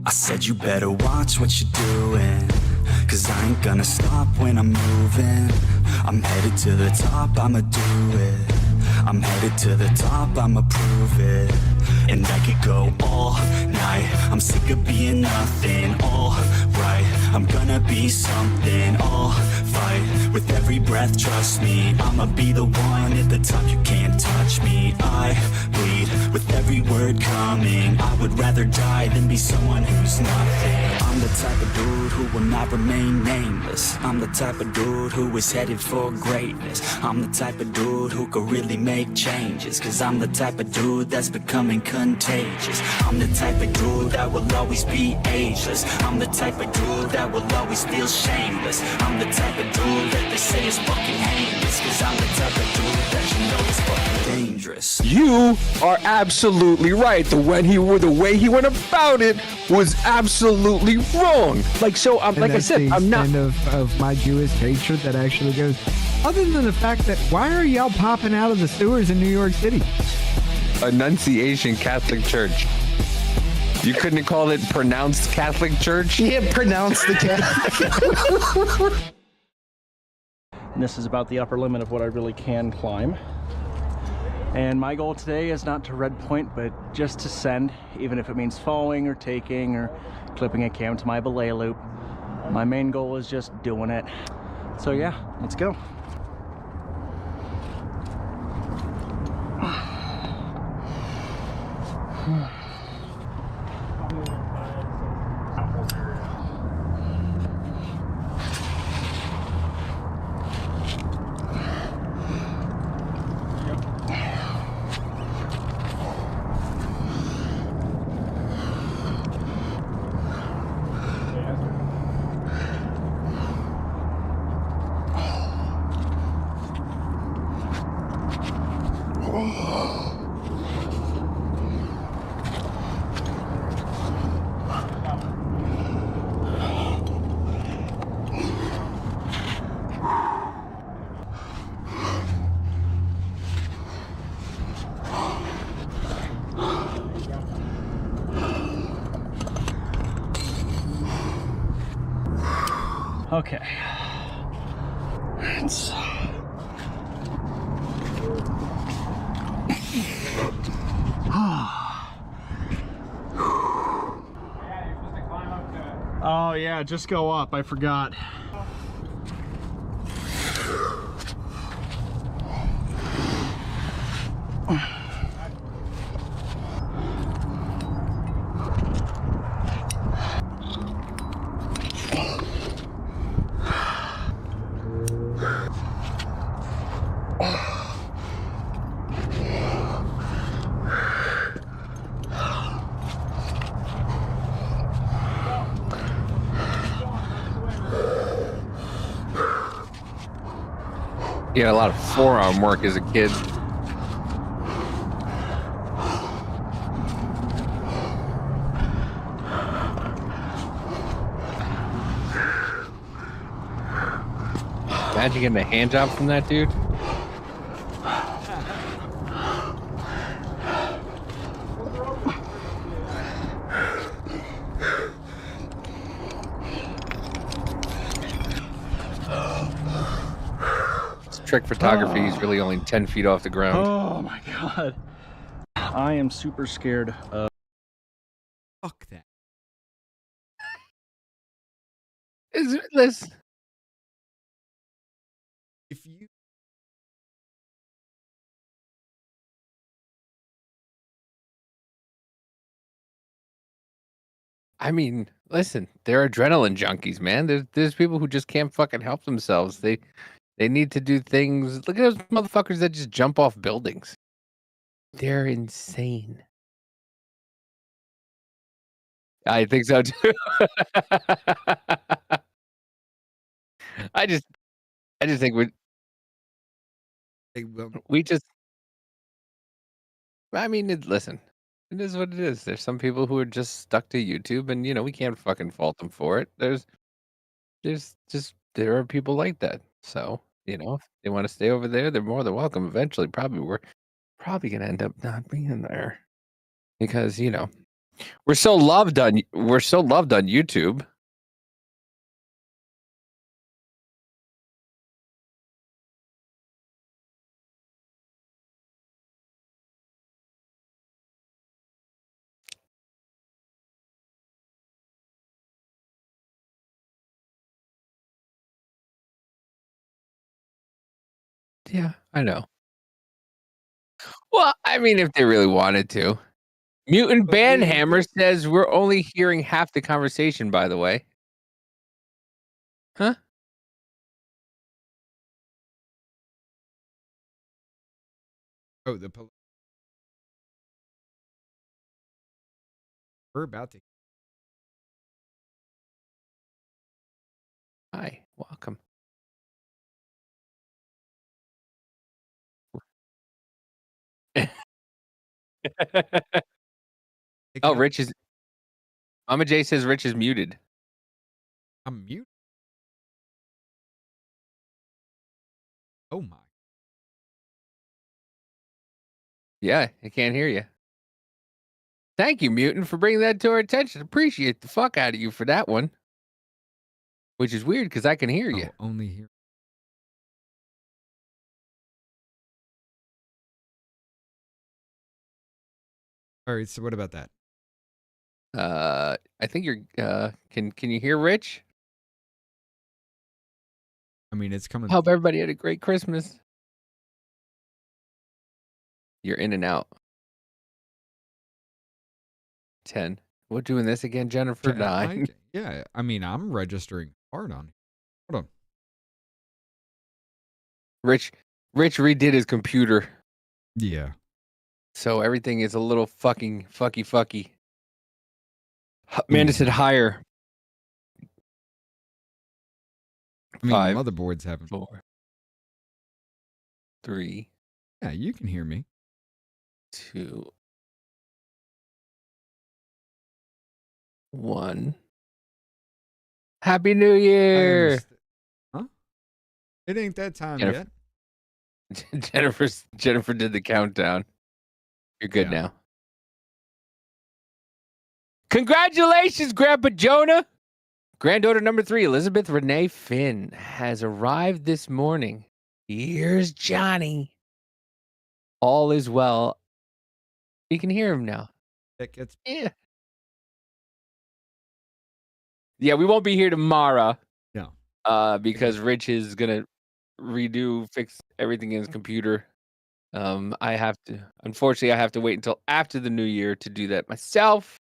I said you better watch what you're doing, 'cause I ain't gonna stop when I'm moving. I'm headed to the top, I'ma do it. I'm headed to the top, I'ma prove it. And I could go all night, I'm sick of being nothing. All right, I'm gonna be something. I'll fight with every breath, trust me. I'ma be the one at the top, you can't touch me. I bleed with every word coming. I would rather die than be someone who's nothing. I'm the type of dude who will not remain nameless. I'm the type of dude who is headed for greatness. I'm the type of dude who could really make changes, 'cause I'm the type of dude that's becoming contagious. I'm the type of dude that will always be ageless. I'm the type of dude that will always feel shameless. I'm the type of dude that they say is fucking heinous, 'cause I'm the type of dude that you know is fucking dangerous. You are absolutely right. The way he went about it was absolutely wrong. Like, so, like I said, I'm not of my Jewish hatred that actually goes. Other than the fact that why are y'all popping out of the sewers in New York City? Annunciation Catholic Church. You couldn't call it pronounced Catholic Church? Yeah, pronounce the Catholic. And this is about the upper limit of what I really can climb. And my goal today is not to red point, but just to send, even if it means following or taking or clipping a cam to my belay loop. My main goal is just doing it. So yeah, let's go. Okay. It's... Oh yeah, just go up. I forgot. You had a lot of forearm work as a kid. Imagine getting a hand job from that dude. Trick photography is really only 10 feet off the ground. Oh my god. I am super scared of... Fuck that. Is it this? If you I mean, listen, they're adrenaline junkies, man. There's people who just can't fucking help themselves. They need to do things. Look at those motherfuckers that just jump off buildings. They're insane. I think so too. I just think they will. we just. I mean, listen, it is what it is. There's some people who are just stuck to YouTube, and we can't fucking fault them for it. There are people like that. So if they want to stay over there, they're more than welcome. Eventually, we're probably gonna end up not being there because We're so loved on YouTube. Yeah, I know. Well, I mean, if they really wanted to. Mutant But they- Banhammer says we're only hearing half the conversation, by the way. Huh? Oh, we're about to. Hi, welcome. Oh, Rich is. Mama J says Rich is muted. I'm mute. Oh my. Yeah, I can't hear you. Thank you, Mutant, for bringing that to our attention. Appreciate the fuck out of you for that one. Which is weird because I can hear you. Oh, only here. All right. So what about that? I think you're. Can you hear Rich? I mean, it's coming. Hope everybody had a great Christmas. You're in and out. 10. We're doing this again, Jennifer. 9. Yeah. I mean, I'm registering hard on it. Hold on. Rich redid his computer, Yeah. so everything is a little fucking fucky. Amanda said higher. I mean, 5, motherboards haven't. 4, 3, Yeah, you can hear me. 2, 1. Happy New Year, Huh? It ain't that time Jennifer. yet. Jennifer did the countdown. You're good now. Congratulations, Grandpa Jonah. Granddaughter number 3, Elizabeth Renee Finn, has arrived this morning. Here's Johnny. All is well. You can hear him now. That gets. Yeah. Yeah, we won't be here tomorrow. No. Because Rich is gonna fix everything in his computer. Unfortunately, I have to wait until after the new year to do that myself.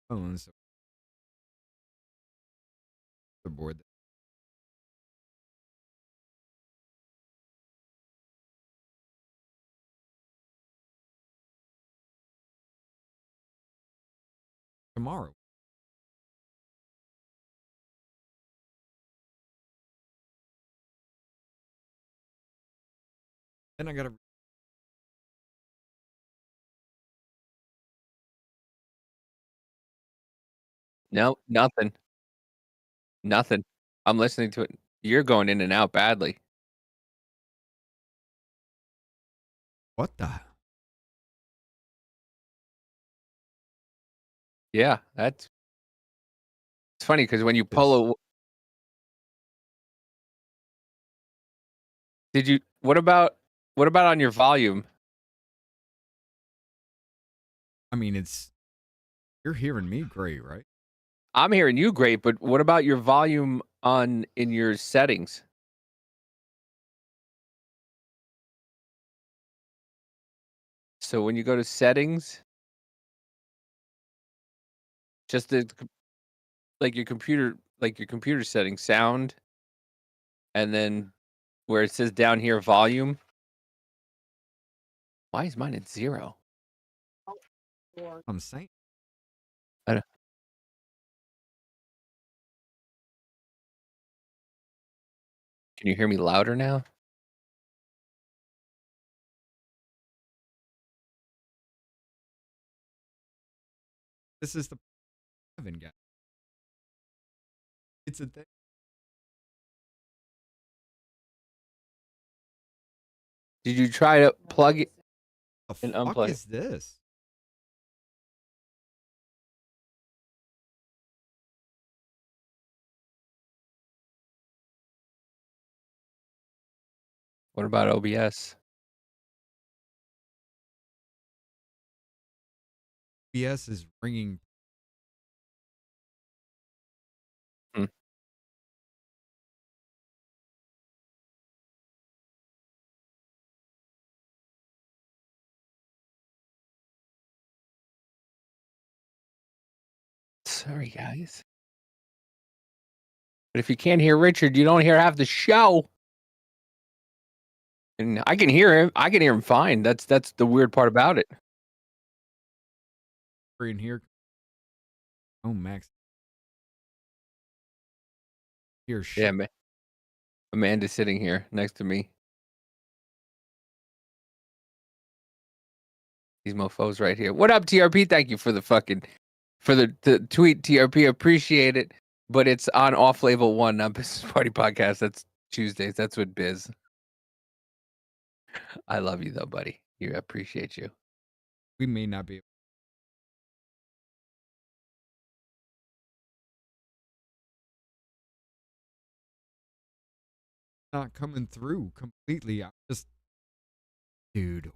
Oh, so the board. Tomorrow. Then I gotta. No, nothing. I'm listening to it. You're going in and out badly. What the? Yeah, it's funny because when you pull a. What about on your volume? I mean, you're hearing me great, right? I'm hearing you great, but what about your volume in your settings? So when you go to settings, just your computer settings, sound, and then where it says down here volume. Why is mine at 0? I'm saying. I don't- Can you hear me louder now? This is the Kevin guy. It's a thing. Did you try to plug it The and fuck unplug it? is this? What about OBS? BS is ringing. Hmm. Sorry, guys. But if you can't hear Richard, you don't hear half the show. And I can hear him. I can hear him fine. That's the weird part about it. We're in here. Oh, Max. Here, Yeah, man. Amanda's sitting here next to me. These mofos right here. What up, TRP? Thank you for the tweet, TRP. Appreciate it. But it's on Off Label 1, not Business Party Podcast. That's Tuesdays. That's with Biz. I love you though, buddy. I appreciate you. We may not be. Not coming through completely. I'm just, dude.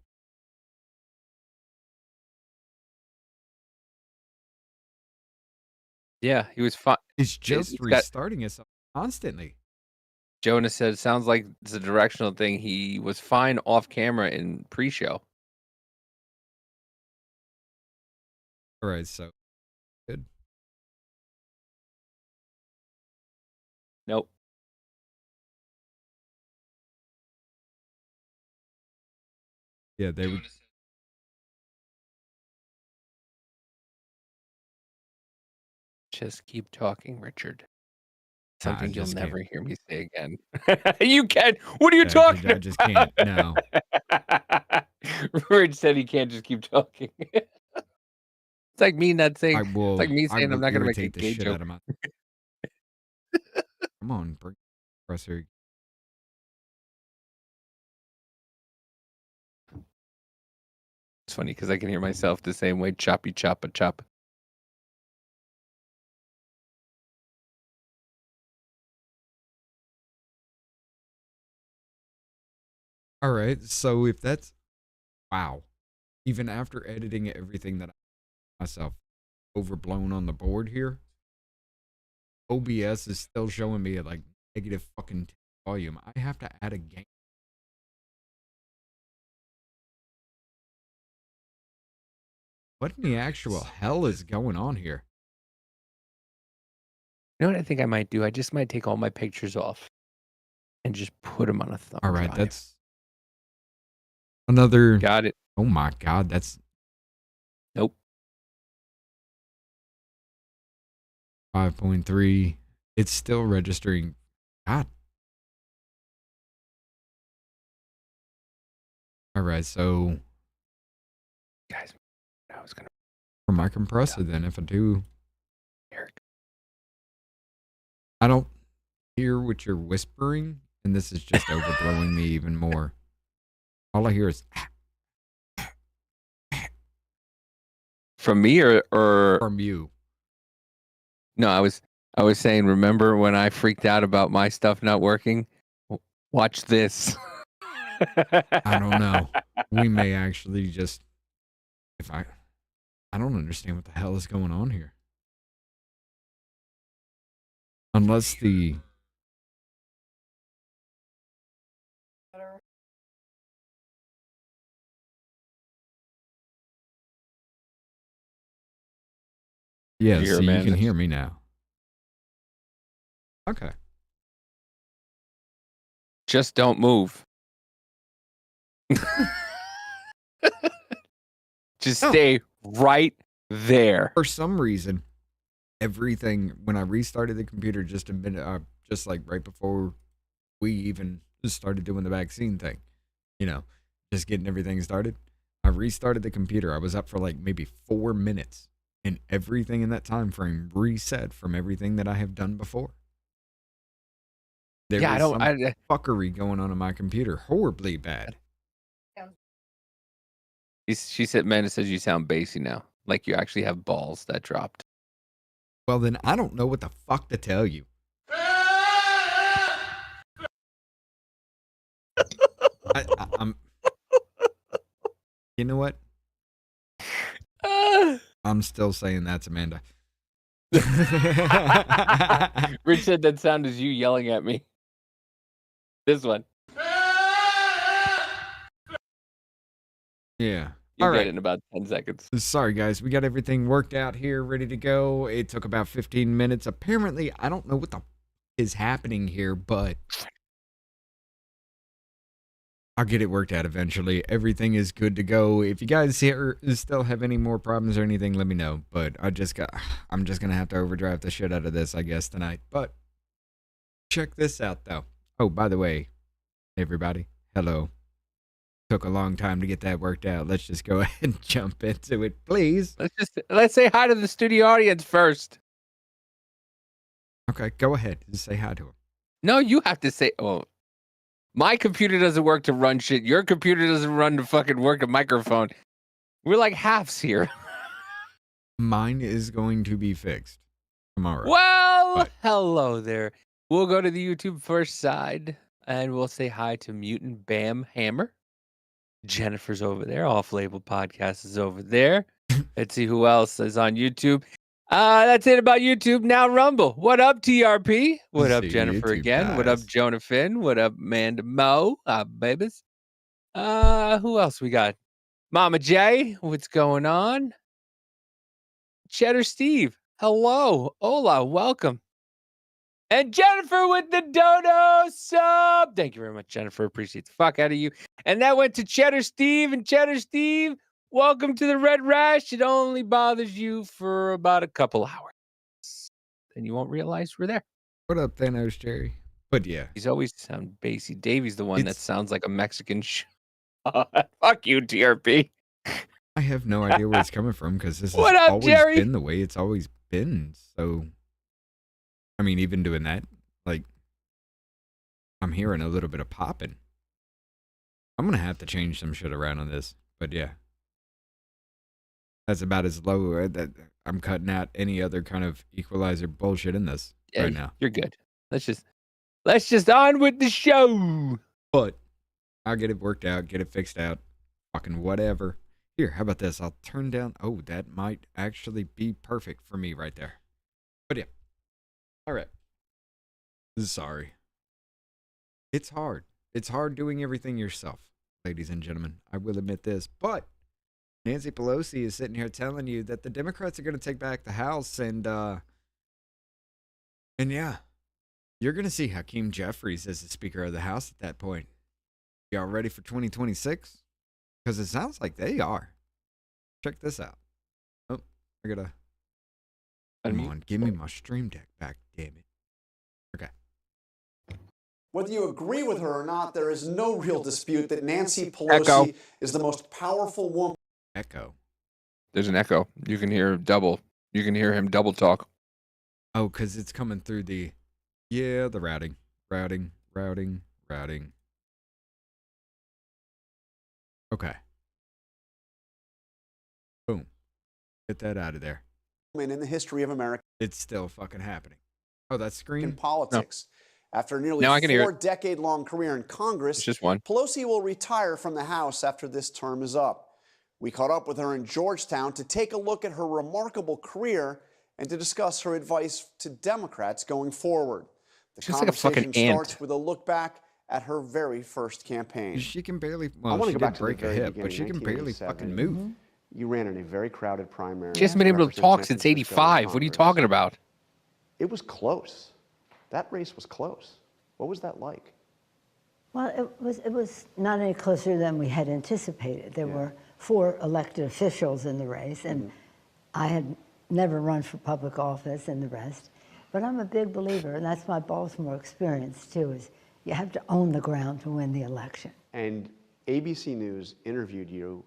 Yeah, he was fine. It's just restarting us constantly. Jonas said it sounds like it's a directional thing. He was fine off camera in pre-show. All right, so good. Nope. Yeah, they would. Just keep talking, Richard. Something you'll never hear me say again. You can. What are you talking about? I just can't. No. Rich said he can't just keep talking. It's like me not saying. It's like me saying I'm not going to make a gay joke. Come on, bring pressure. It's funny because I can hear myself the same way. Choppy, choppa, chop. All right, so if that's, wow, even after editing everything that I myself overblown on the board here, OBS is still showing me at like negative fucking volume. I have to add a game. What in the actual hell is going on here? You know what I think I might do? I just might take all my pictures off and just put them on a thumb All right, drive. that's another. Got it. Oh my God, that's. Nope. 5.3. It's still registering. God. All right, so. Guys, I was gonna. For my compressor, then, if I do. Eric. I don't hear what you're whispering, and this is just overblowing me even more. All I hear is. From me or from you? No, I was saying, remember when I freaked out about my stuff not working? Watch this. I don't know. We may actually just, if I don't understand what the hell is going on here. Unless the yeah, so you can hear me now. Okay. Just don't move. Just stay right there. For some reason, everything when I restarted the computer just a minute, just like right before we even started doing the vaccine thing, just getting everything started. I restarted the computer. I was up for like maybe 4 minutes, and everything in that time frame reset from everything that I have done before. There Yeah, was some I fuckery going on in my computer, horribly bad. she said, Amanda says you sound bassy now. Like you actually have balls that dropped. Well, then I don't know what the fuck to tell you. I'm. You know what? I'm still saying that's Amanda. Rich said that sound is you yelling at me. This one. Yeah. You'll All get right. it in about 10 seconds. Sorry, guys. We got everything worked out here, ready to go. It took about 15 minutes. Apparently, I don't know what the is happening here, but I'll get it worked out eventually. Everything is good to go. If you guys here still have any more problems or anything, let me know. But I'm just gonna have to overdrive the shit out of this, I guess, tonight. But check this out, though. Oh, by the way, everybody, hello. Took a long time to get that worked out. Let's just go ahead and jump into it, please. Let's say hi to the studio audience first. Okay, go ahead. Just say hi to him. No, you have to say. Oh, my computer doesn't work to run shit. Your computer doesn't run to fucking work a microphone. We're like halves here. Mine is going to be fixed tomorrow. Well, hello there. We'll go to the YouTube first side and we'll say hi to Mutant Bam Hammer. Jennifer's over there. Off Label Podcast is over there. Let's see who else is on YouTube. That's it about YouTube. Now Rumble. What up, TRP? What up, See Jennifer YouTube, again? What up, guys. Jonathan? What up, Amanda Mo? Babies. Who else we got? Mama J. What's going on? Cheddar Steve. Hello. Hola. Welcome. And Jennifer with the dodo sub. Thank you very much, Jennifer. Appreciate the fuck out of you. And that went to Cheddar Steve. And Cheddar Steve, welcome to the Red Rash. It only bothers you for about a couple hours. And you won't realize we're there. What up, Thanos Jerry? But yeah, He's always sound bassy. Davey's the one that It's- sounds like a Mexican. Fuck you, TRP. I have no idea where it's coming from because this What has up, always Jerry? been the way it's always been. So, I mean, even doing that, like, I'm hearing a little bit of popping. I'm going to have to change some shit around on this. But yeah, that's about as low that I'm cutting out any other kind of equalizer bullshit in this right now. You're good. Let's just on with the show. But I'll get it worked out, get it fixed out, fucking whatever. Here, how about this? I'll turn down. Oh, that might actually be perfect for me right there. But yeah. All right. Sorry. It's hard. It's hard doing everything yourself, ladies and gentlemen. I will admit this. But Nancy Pelosi is sitting here telling you that the Democrats are going to take back the House. And yeah, you're going to see Hakeem Jeffries as the Speaker of the House at that point. Y'all ready for 2026? Because it sounds like they are. Check this out. Oh, I gotta. Come on, give me my stream deck back, damn it. Okay. Whether you agree with her or not, there is no real dispute that Nancy Pelosi Echo. is the most powerful woman. Echo. There's an echo. You can hear double. You can hear him double talk. Oh, because it's coming through the. Yeah, the routing. Routing. Okay. Boom. Get that out of there. In the history of American It's still fucking happening. Oh, that's screen? politics. After a nearly Now I can hear it. 4-decade-long career in Congress, It's just one. Pelosi will retire from the House after this term is up. We caught up with her in Georgetown to take a look at her remarkable career and to discuss her advice to Democrats going forward. The She's like a fucking conversation ant. starts with a look back at her very first campaign. She can barely. I Well, wanna she go did back to the break a very hip, but beginning, she can barely 1987. fucking move. You ran in a very crowded primary. She hasn't been able to represent talk San since Francisco in 85. What are you Congress. talking about? It was close. That race was close. What was that like? Well, it was not any closer than we had anticipated. There were 4 elected officials in the race, and I had never run for public office and the rest. But I'm a big believer, and that's my Baltimore experience too, is you have to own the ground to win the election. And ABC News interviewed you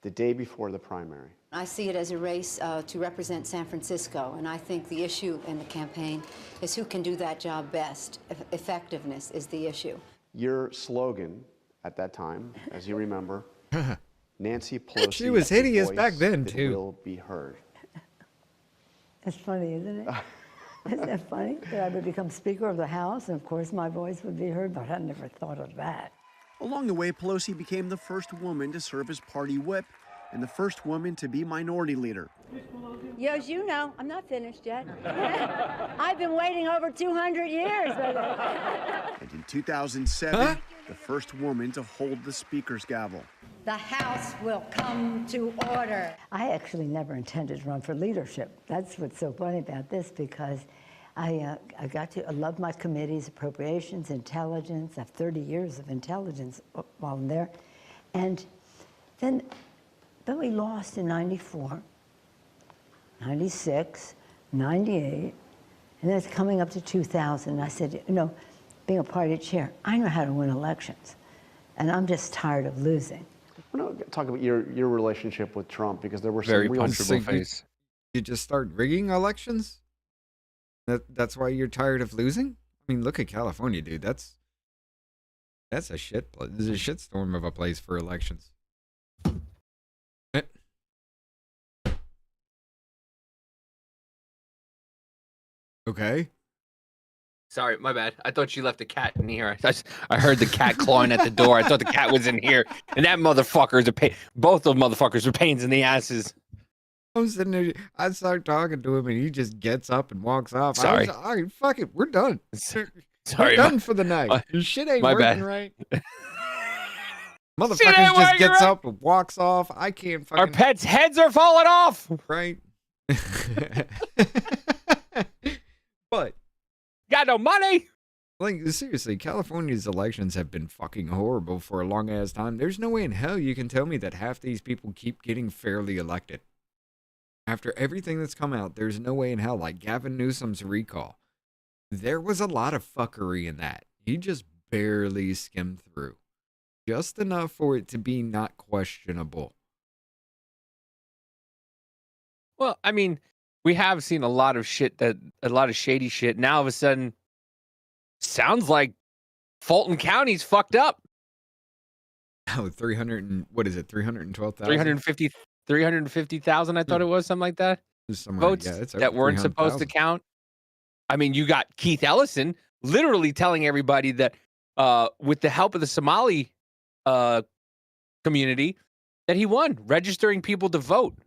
the day before the primary. I see it as a race to represent San Francisco, and I think the issue in the campaign is who can do that job best. Effectiveness is the issue. Your slogan at that time, as you remember, Nancy Pelosi. She was hideous back then, that too. Will be heard. That's funny, isn't it? Isn't that funny? That I would become Speaker of the House, and of course my voice would be heard, but I never thought of that. Along the way, Pelosi became the first woman to serve as party whip and the first woman to be minority leader. Yeah, as you know, I'm not finished yet. I've been waiting over 200 years. And in 2007, the first woman to hold the Speaker's gavel. The House will come to order. I actually never intended to run for leadership. That's what's so funny about this, because I love my committees, appropriations, intelligence. I have 30 years of intelligence while I'm there. And then we lost in 94, 96, 98, and then it's coming up to 2000. I said, you know, being a party chair, I know how to win elections, and I'm just tired of losing. I want to talk about your relationship with Trump, because there were some Very real punchable face. You just start rigging elections? That's why you're tired of losing? I mean, look at California, dude. That's a shit place. There's a shitstorm of a place for elections. Okay. Sorry, my bad. I thought she left the cat in here. I heard the cat clawing at the door. I thought the cat was in here, and that motherfucker is a pain. Both those motherfuckers are pains in the asses. I'm sitting there. I start talking to him, and he just gets up and walks off. Sorry. All right, fuck it. We're done. Sorry, we're done for the night. Your shit ain't my working bad. right. Motherfucker just gets up and walks off. I can't fucking. Our pets' heads are falling off. Right. But. Got no money. Like, seriously, California's elections have been fucking horrible for a long ass time. There's no way in hell you can tell me that half these people keep getting fairly elected. After everything that's come out, there's no way in hell. Like Gavin Newsom's recall, there was a lot of fuckery in that. He just barely skimmed through. Just enough for it to be not questionable. Well, I mean, we have seen a lot of shady shit. Now, all of a sudden, sounds like Fulton County's fucked up. Oh, 312,000? 350,000, I thought it was, something like that. Votes that weren't supposed to count. I mean, you got Keith Ellison literally telling everybody that with the help of the Somali community, that he won, registering people to vote.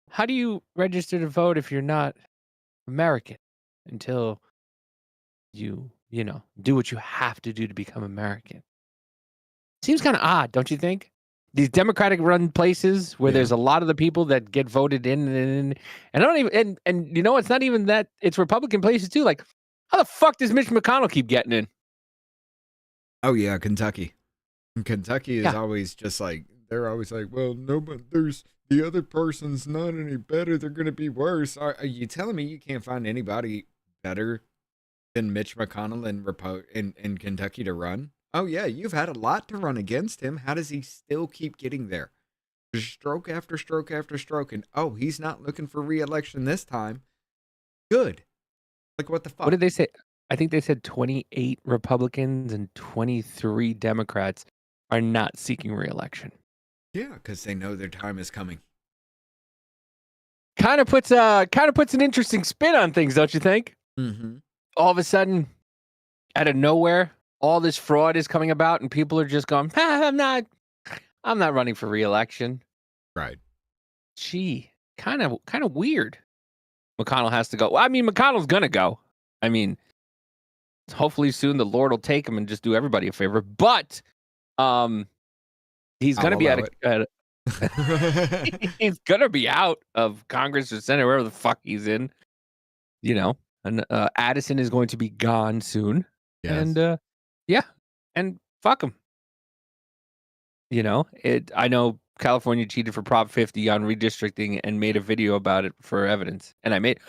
How do you register to vote if you're not American until you do what you have to do to become American? Seems kind of odd, don't you think? These Democratic-run places where there's a lot of the people that get voted in, and I don't even, and you know, it's not even that, it's Republican places too. Like, how the fuck does Mitch McConnell keep getting in? Oh yeah, Kentucky. Kentucky is always just like, they're always like, well, no, but there's the other person's not any better. They're going to be worse. Are you telling me you can't find anybody better than Mitch McConnell in Kentucky to run? Oh, yeah, you've had a lot to run against him. How does he still keep getting there? Stroke after stroke after stroke. And, oh, he's not looking for re-election this time. Good. Like, what the fuck? What did they say? I think they said 28 Republicans and 23 Democrats are not seeking re-election. Yeah, because they know their time is coming. Kind of puts an interesting spin on things, don't you think? Mm-hmm. All of a sudden, out of nowhere, all this fraud is coming about, and people are just going, I'm not running for re-election. Right. Gee, kind of weird. McConnell has to go. Well, I mean, McConnell's gonna go. I mean, hopefully soon the Lord will take him and just do everybody a favor. But he's gonna be he's gonna be out of Congress or Senate, wherever the fuck he's in. You know, and Addison is going to be gone soon. Yes. And and fuck him. You know, I know California cheated for Prop 50 on redistricting and made a video about it for evidence. And I made,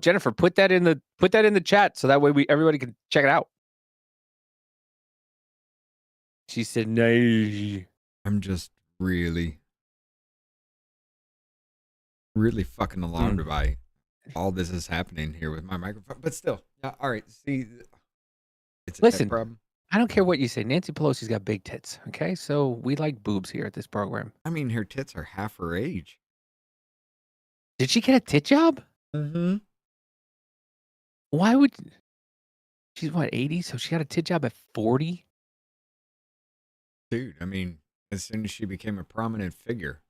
Jennifer, put that in the chat so that way everybody can check it out. She said, no. I'm just really fucking alarmed by all this is happening here with my microphone. But still, yeah, all right. See, it's a Listen, problem. I don't care what you say. Nancy Pelosi's got big tits. Okay, so we like boobs here at this program. I mean, her tits are half her age. Did she get a tit job? Mm-hmm. Why would she's what 80? So she got a tit job at 40? Dude, I mean, as soon as she became a prominent figure,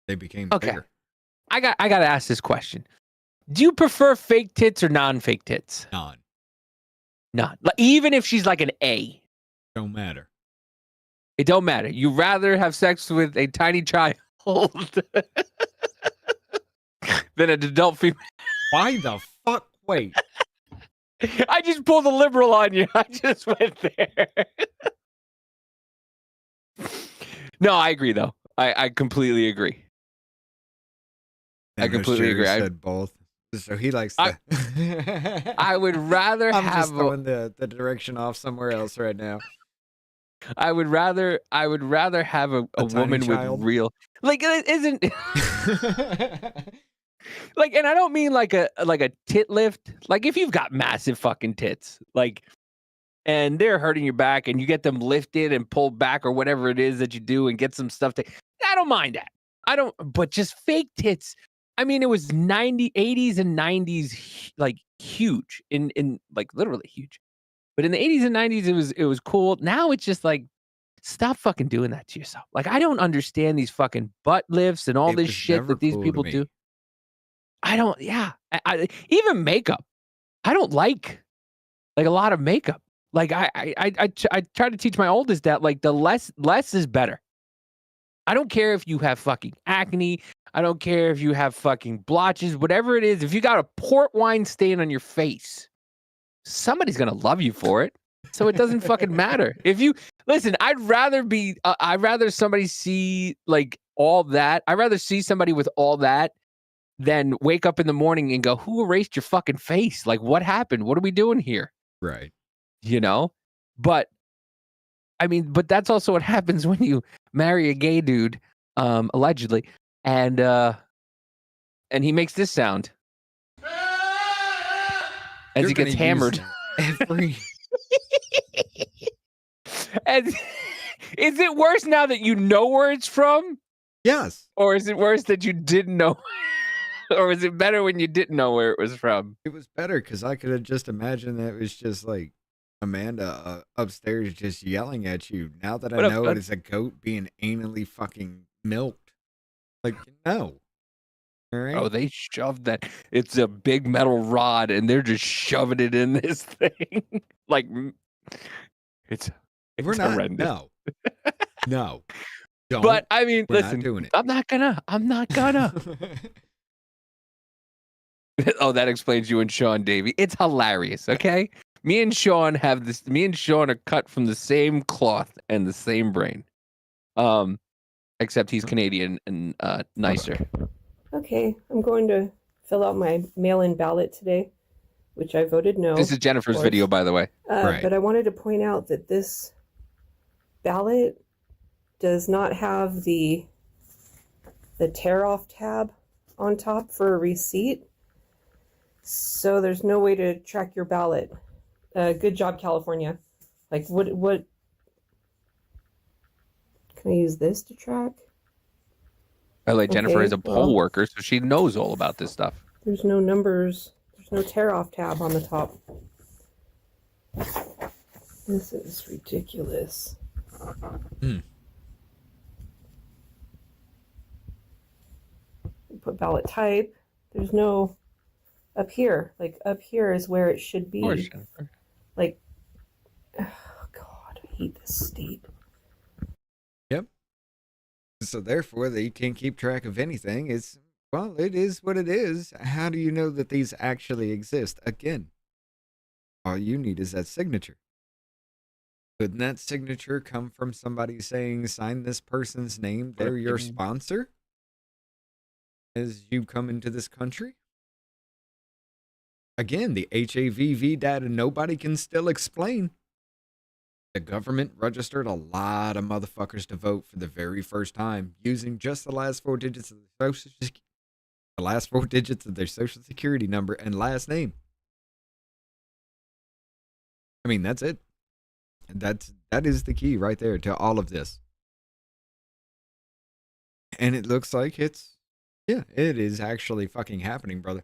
they became Okay. bigger. I got to ask this question. Do you prefer fake tits or non-fake tits? None. None. Like, even if she's like an A. Don't matter. It don't matter. You rather have sex with a tiny child than an adult female. Why the fuck? Wait. I just pulled a liberal on you. I just went there. No, I agree though. I completely agree. I completely agree. Said both. So he likes that. I would rather I'm have just throwing the direction off somewhere else right now. I would rather have a woman child? with real like it isn't like, and I don't mean like a tit lift. Like if you've got massive fucking tits, like, and they're hurting your back, and you get them lifted and pulled back or whatever it is that you do, and get some stuff to. I don't mind that. But just fake tits. I mean, it was 80s and 90s, like huge in like literally huge. But in the 80s and 90s, it was cool. Now it's just like, stop fucking doing that to yourself. Like, I don't understand these fucking butt lifts and all this shit that these people do. I don't. Yeah, I even makeup. I don't like a lot of makeup. Like I try to teach my oldest that like the less is better. I don't care if you have fucking acne. I don't care if you have fucking blotches, whatever it is. If you got a port wine stain on your face, somebody's gonna love you for it. So it doesn't fucking matter. If you listen, I'd rather somebody see like all that. I'd rather see somebody with all that than wake up in the morning and go, "Who erased your fucking face? Like, what happened? What are we doing here?" Right. You know? But I mean, but that's also what happens when you marry a gay dude, allegedly, and he makes this sound as he gets hammered. Every And is it worse now that you know where it's from? Yes. Or is it worse that you didn't know? Or was it better when you didn't know where it was from? It was better because I could have just imagined that it was just like Amanda upstairs just yelling at you. Now that I know it is a goat being anally fucking milked. Like, no. All right. Oh, they shoved that. It's a big metal rod, and they're just shoving it in this thing. Like, it's horrendous. No. No. Don't. But I mean, We're listen, not doing it. I'm not gonna. Oh, that explains you and Sean Davey. It's hilarious, okay? Me and Sean are cut from the same cloth and the same brain. Except he's Canadian and nicer. Okay, I'm going to fill out my mail-in ballot today, which I voted no. This is Jennifer's video, by the way. Right. But I wanted to point out that this ballot does not have the tear-off tab on top for a receipt. So there's no way to track your ballot. Good job, California. Like, what? Can I use this to track? Jennifer Okay, is a poll worker, so she knows all about this stuff. There's no numbers. There's no tear-off tab on the top. This is ridiculous. Put ballot type. There's no... Up here. Like, up here is where it should be. Like, oh God, I hate this state. Yep. So therefore, they can't keep track of anything. It is what it is. How do you know that these actually exist? Again, all you need is that signature. Couldn't that signature come from somebody saying, sign this person's name, they're your sponsor as you come into this country? Again, the HAVV data nobody can still explain. The government registered a lot of motherfuckers to vote for the very first time using just the last 4 digits of their social security number and last name. I mean, that's it. That is the key right there to all of this. And it looks like it is actually fucking happening, brother.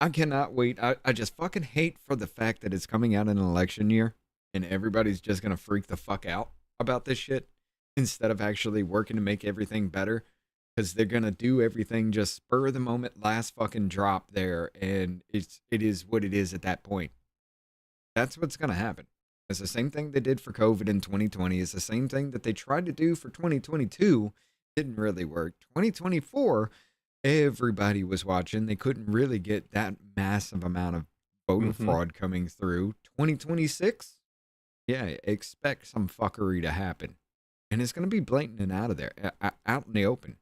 I cannot wait. I just fucking hate for the fact that it's coming out in an election year and everybody's just going to freak the fuck out about this shit instead of actually working to make everything better, because they're going to do everything just spur of the moment, last fucking drop there, and it is what it is at that point. That's what's going to happen. It's the same thing they did for COVID in 2020. It's the same thing that they tried to do for 2022. Didn't really work. 2024, everybody was watching. They couldn't really get that massive amount of voter fraud coming through. 2026, yeah, expect some fuckery to happen. And it's going to be blatant and out of there, out in the open.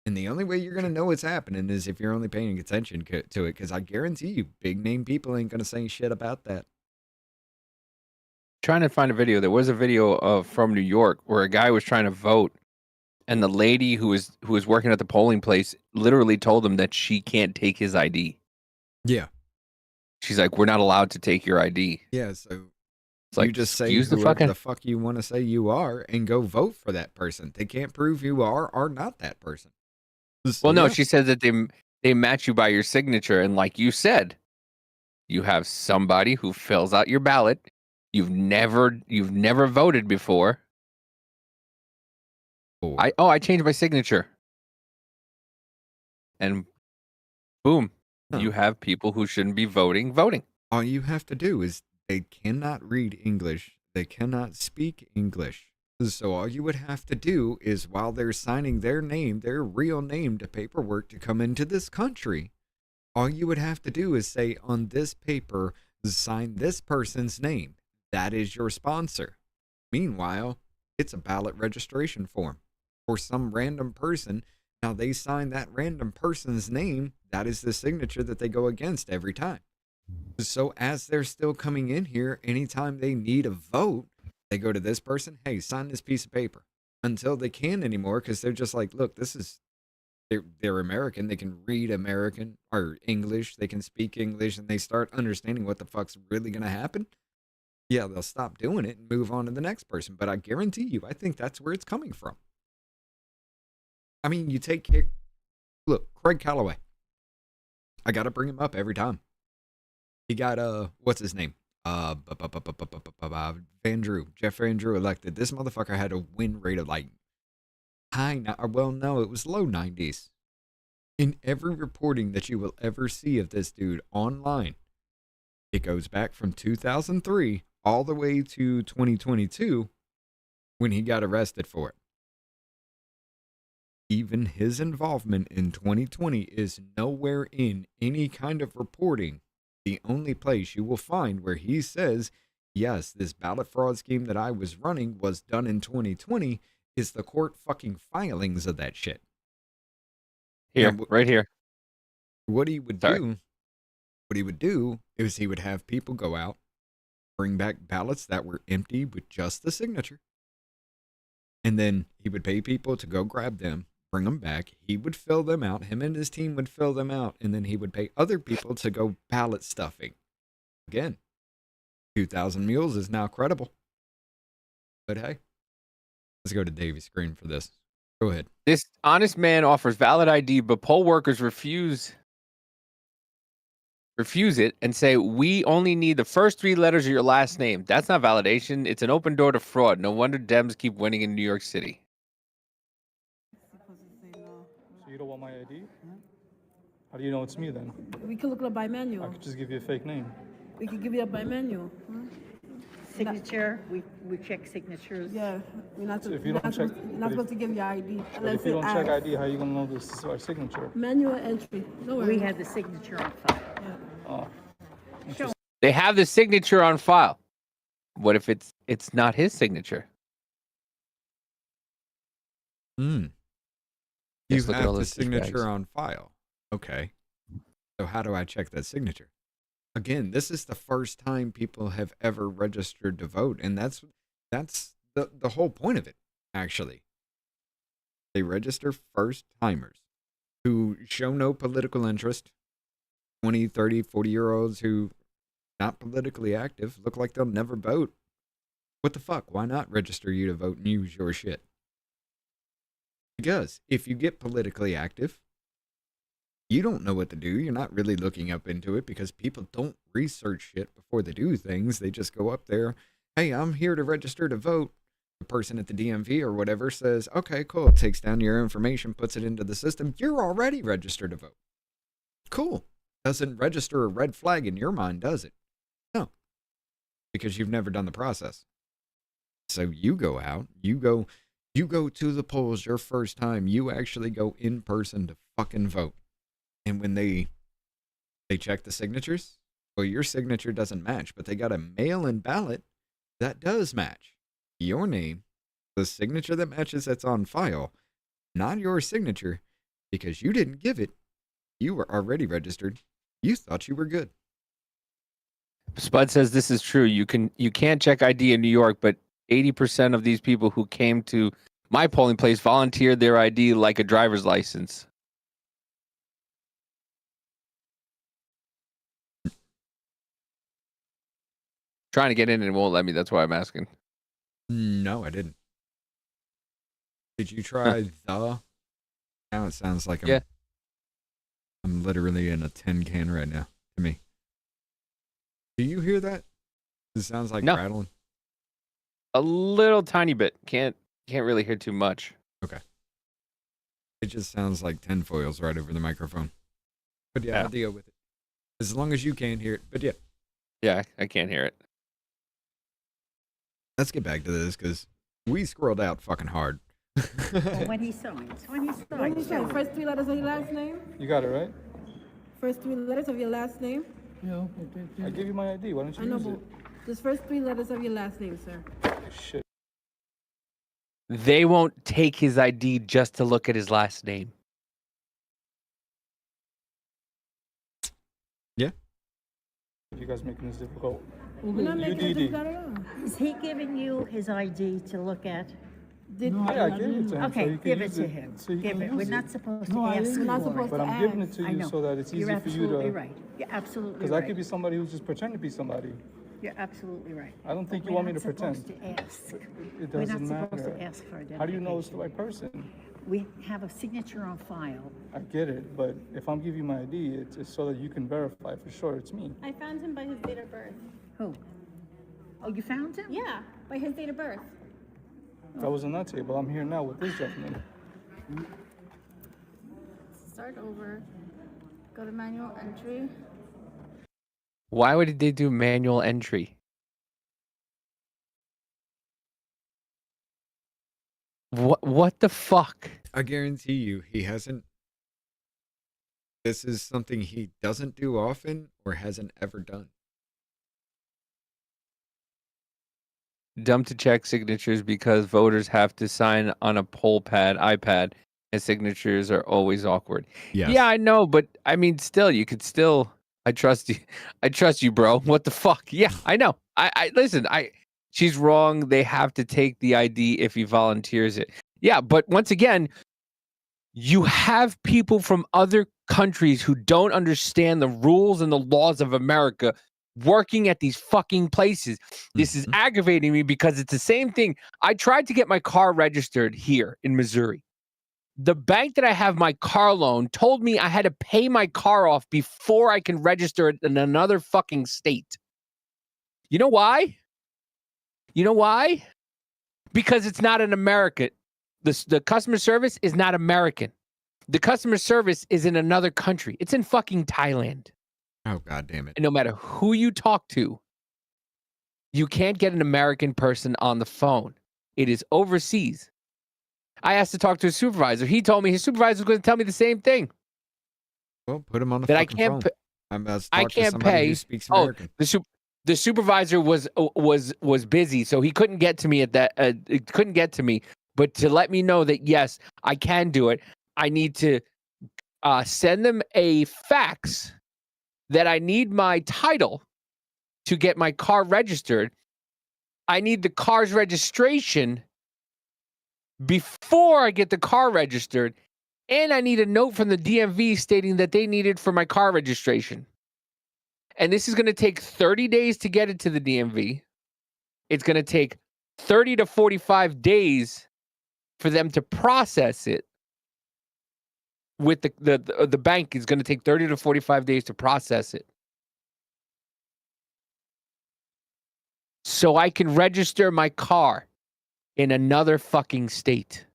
And the only way you're going to know it's happening is if you're only paying attention to it, because I guarantee you, big name people ain't going to say shit about that. Trying to find a video. There was a video from New York where a guy was trying to vote, and the lady who was working at the polling place literally told him that she can't take his ID. Yeah. She's like, "We're not allowed to take your ID." Yeah, so it's like, you just say whoever the fuck you want to say you are and go vote for that person. They can't prove you are or not that person. So, well, no, yeah. she said that they match you by your signature, and like you said, you have somebody who fills out your ballot. You've never voted before. Oh. I changed my signature. And boom, you have people who shouldn't be voting. All you have to do is they cannot read English. They cannot speak English. So all you would have to do is while they're signing their name, their real name to paperwork to come into this country, all you would have to do is say on this paper, sign this person's name. That is your sponsor. Meanwhile, it's a ballot registration form for some random person. Now they sign that random person's name. That is the signature that they go against every time. So as they're still coming in here, anytime they need a vote, they go to this person. Hey, sign this piece of paper. Until they can't anymore, because they're just like, look, they're American. They can read American or English. They can speak English, and they start understanding what the fuck's really going to happen. Yeah, they'll stop doing it and move on to the next person. But I guarantee you, I think that's where it's coming from. I mean, you take look, Craig Calloway. I got to bring him up every time. He got, what's his name? Jeff Van Drew elected. This motherfucker had a win rate of like it was low 90s. In every reporting that you will ever see of this dude online, it goes back from 2003 all the way to 2022 when he got arrested for it. Even his involvement in 2020 is nowhere in any kind of reporting. The only place you will find where he says, yes, this ballot fraud scheme that I was running was done in 2020 is the court fucking filings of that shit. Here, right here. What he would do is he would have people go out, bring back ballots that were empty with just the signature. And then he would pay people to go grab them, bring them back. He would fill them out. Him and his team would fill them out. And then he would pay other people to go ballot stuffing. Again, 2,000 mules is now credible. But hey, let's go to Davy's screen for this. Go ahead. This honest man offers valid ID, but poll workers refuse it and say, we only need the first 3 letters of your last name. That's not validation. It's an open door to fraud. No wonder Dems keep winning in New York City. So you don't want my ID? How do you know it's me then? We can look it up by menu. I could just give you a fake name. We can give you up by menu. Signature, we check signatures. Yeah, we're not, So if you don't check, not supposed to give you ID. but if you don't check ID, how are you gonna know this is our signature? Manual entry. No worries. We have the signature on file. Oh. They have the signature on file. What if it's not his signature? You Let's look at have all the those signature douchebags. on file. Okay. So how do I check that signature? Again, this is the first time people have ever registered to vote, and that's the whole point of it, actually. They register first-timers who show no political interest, 20, 30, 40-year-olds who not politically active, look like they'll never vote. What the fuck? Why not register you to vote and use your shit? Because if you get politically active, you don't know what to do. You're not really looking up into it because people don't research shit before they do things. They just go up there. Hey, I'm here to register to vote. The person at the DMV or whatever says, okay, cool. Takes down your information, puts it into the system. You're already registered to vote. Cool. Doesn't register a red flag in your mind, does it? No. Because you've never done the process. So you go out, you go to the polls your first time. You actually go in person to fucking vote. And when they check the signatures, well, your signature doesn't match, but they got a mail-in ballot that does match your name, the signature that matches that's on file, not your signature, because you didn't give it. You were already registered. You thought you were good. Spud says this is true. You can't check ID in New York, but 80% of these people who came to my polling place volunteered their ID like a driver's license. Trying to get in and it won't let me. That's why I'm asking. No, I didn't. Did you try the? Now it sounds like I'm literally in a tin can right now to me. Do you hear that? It sounds like rattling. A little tiny bit. Can't really hear too much. Okay. It just sounds like tinfoils right over the microphone. But yeah, I'll deal with it. As long as you can hear it. But yeah. Yeah, I can't hear it. Let's get back to this because we scrolled out fucking hard. When he signs. First three letters of your last name? You got it, right? First three letters of your last name? Yeah. I gave you my ID. Why don't you use it? Just first three letters of your last name, sir. Shit. They won't take his ID just to look at his last name. Yeah. You guys making this difficult. We're not making it difficult at all. Is he giving you his ID to look at? No, I gave it to him. Okay, so give it to him. Give it. We're not supposed to ask we're not for supposed it. But I'm giving it to you so that it's easy You're for you to. absolutely right. You're absolutely right. Because I could be somebody who's just pretending to be somebody. You're absolutely right. I don't think But you want me we're to not pretend. supposed to ask. It We're doesn't not supposed matter. to ask for identification. How do you know it's the right person? We have a signature on file. I get it, but if I'm giving you my ID, it's so that you can verify for sure it's me. I found him by his date of birth. Who? Oh, you found him? Yeah, by his date of birth. If I was on that table, I'm here now with this gentleman. Start over. Go to manual entry. Why would they do manual entry? What the fuck? I guarantee you, he hasn't. This is something he doesn't do often or hasn't ever done. Dumb to check signatures because voters have to sign on a poll pad, iPad, and signatures are always awkward. Yes. Yeah, I know, but I mean, still, you could still. I trust you. I trust you, bro. What the fuck? Yeah, I know. I listen. She's wrong. They have to take the ID if he volunteers it. Yeah, but once again, you have people from other countries who don't understand the rules and the laws of America working at these fucking places. This is aggravating me because it's the same thing. I tried to get my car registered here in Missouri. The bank that I have my car loan told me I had to pay my car off before I can register it in another fucking state. You know why? You know why? Because it's not an American. The customer service is not American. The customer service is in another country. It's in fucking Thailand. Oh, God damn it. And no matter who you talk to, you can't get an American person on the phone. It is overseas. I asked to talk to his supervisor. He told me his supervisor was going to tell me the same thing. Well, put him on the that fucking phone. I'm about to talk I to can't somebody pay. who speaks American. The supervisor was busy, so he couldn't get to me at that. Couldn't get to me, but to let me know that yes, I can do it. I need to send them a fax that I need my title to get my car registered. I need the car's registration before I get the car registered, and I need a note from the DMV stating that they need it for my car registration. And this is going to take 30 days to get it to the DMV. It's going to take 30 to 45 days for them to process it. With the bank is going to take 30 to 45 days to process it. So I can register my car in another fucking state.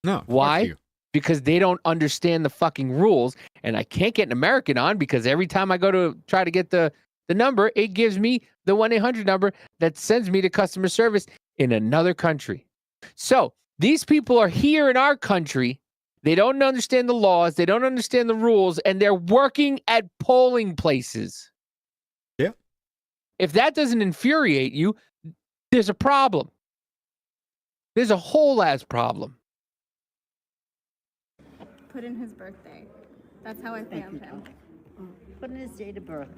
No. Why? Because they don't understand the fucking rules, and I can't get an American on because every time I go to try to get the number, it gives me the 1-800 number that sends me to customer service in another country. So these people are here in our country. They don't understand the laws. They don't understand the rules, and they're working at polling places. Yeah. If that doesn't infuriate you, there's a problem. There's a whole ass problem. Put in his birthday. That's how I found him. Put in his date of birth.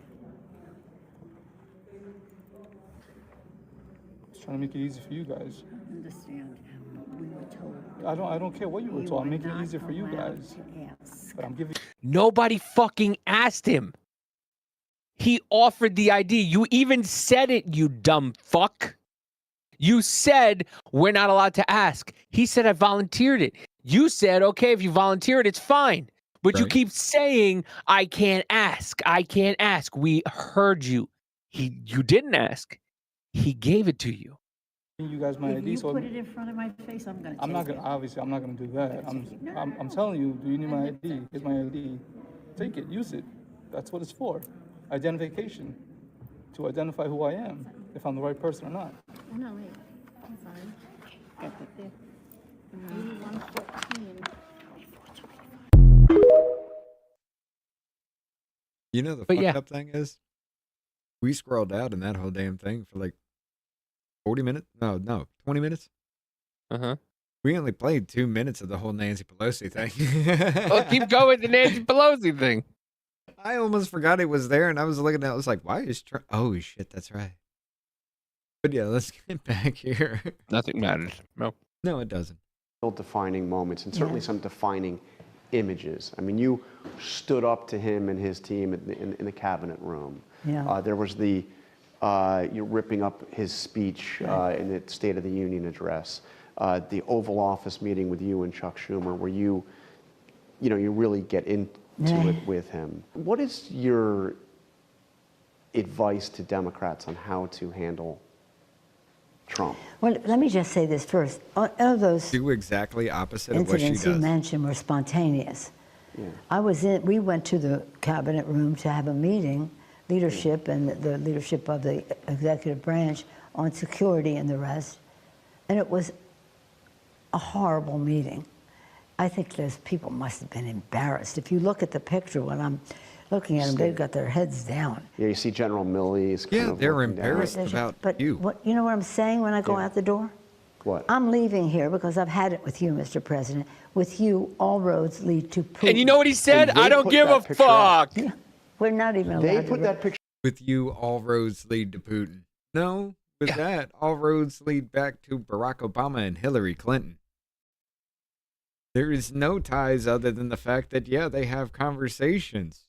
Just trying to make it easy for you guys. Understand? We were told. I don't care what you were told. I'm making it easier for you guys. But I'm giving. Nobody fucking asked him. He offered the ID. You even said it, you dumb fuck. You said we're not allowed to ask. He said I volunteered it. You said, okay, if you volunteer it, it's fine. But you keep saying, I can't ask. I can't ask. We heard you. You didn't ask. He gave it to you. You guys my If ID. you So put it in front of my face, I'm gonna. I'm not gonna. Obviously, I'm not gonna do that. I'm telling you. Do you need my ID? Here's my ID. Take it. Use it. That's what it's for. Identification. To identify who I am, if I'm the right person or not. Oh, no, wait. I'm sorry. Got the 8114. You know the But fucked yeah. up thing is, we scrolled out in that whole damn thing for like 40 minutes. No, 20 minutes. Uh-huh. We only played 2 minutes of the whole Nancy Pelosi thing. Well, keep going with the Nancy Pelosi thing. I almost forgot it was there, and I was looking at it. I was like, why is oh shit, that's right. But yeah, let's get back here. Nothing matters. No, it doesn't. Defining moments, and certainly some defining images. I mean, you stood up to him and his team in the cabinet room. Yeah. There was you're ripping up his speech in the State of the Union address. The Oval Office meeting with you and Chuck Schumer, where you really get into it with him. What is your advice to Democrats on how to handle Trump? Well, let me just say this first. All of those Do exactly opposite of what she incidents you does. mentioned were spontaneous. Yeah. We went to the cabinet room to have a meeting, leadership and the leadership of the executive branch on security and the rest, and it was a horrible meeting. I think those people must have been embarrassed. If you look at the picture when I'm looking at them, they've got their heads down. Yeah, you see General Milley's kind of they're looking down. embarrassed about you. You know what I'm saying when I go out the door? What? I'm leaving here because I've had it with you, Mr. President. With you, all roads lead to Putin. And you know what he said? I don't give a fuck. Yeah. We're not even allowed They to put that picture. With you, all roads lead to Putin. No, with that, all roads lead back to Barack Obama and Hillary Clinton. There is no ties other than the fact that, they have conversations.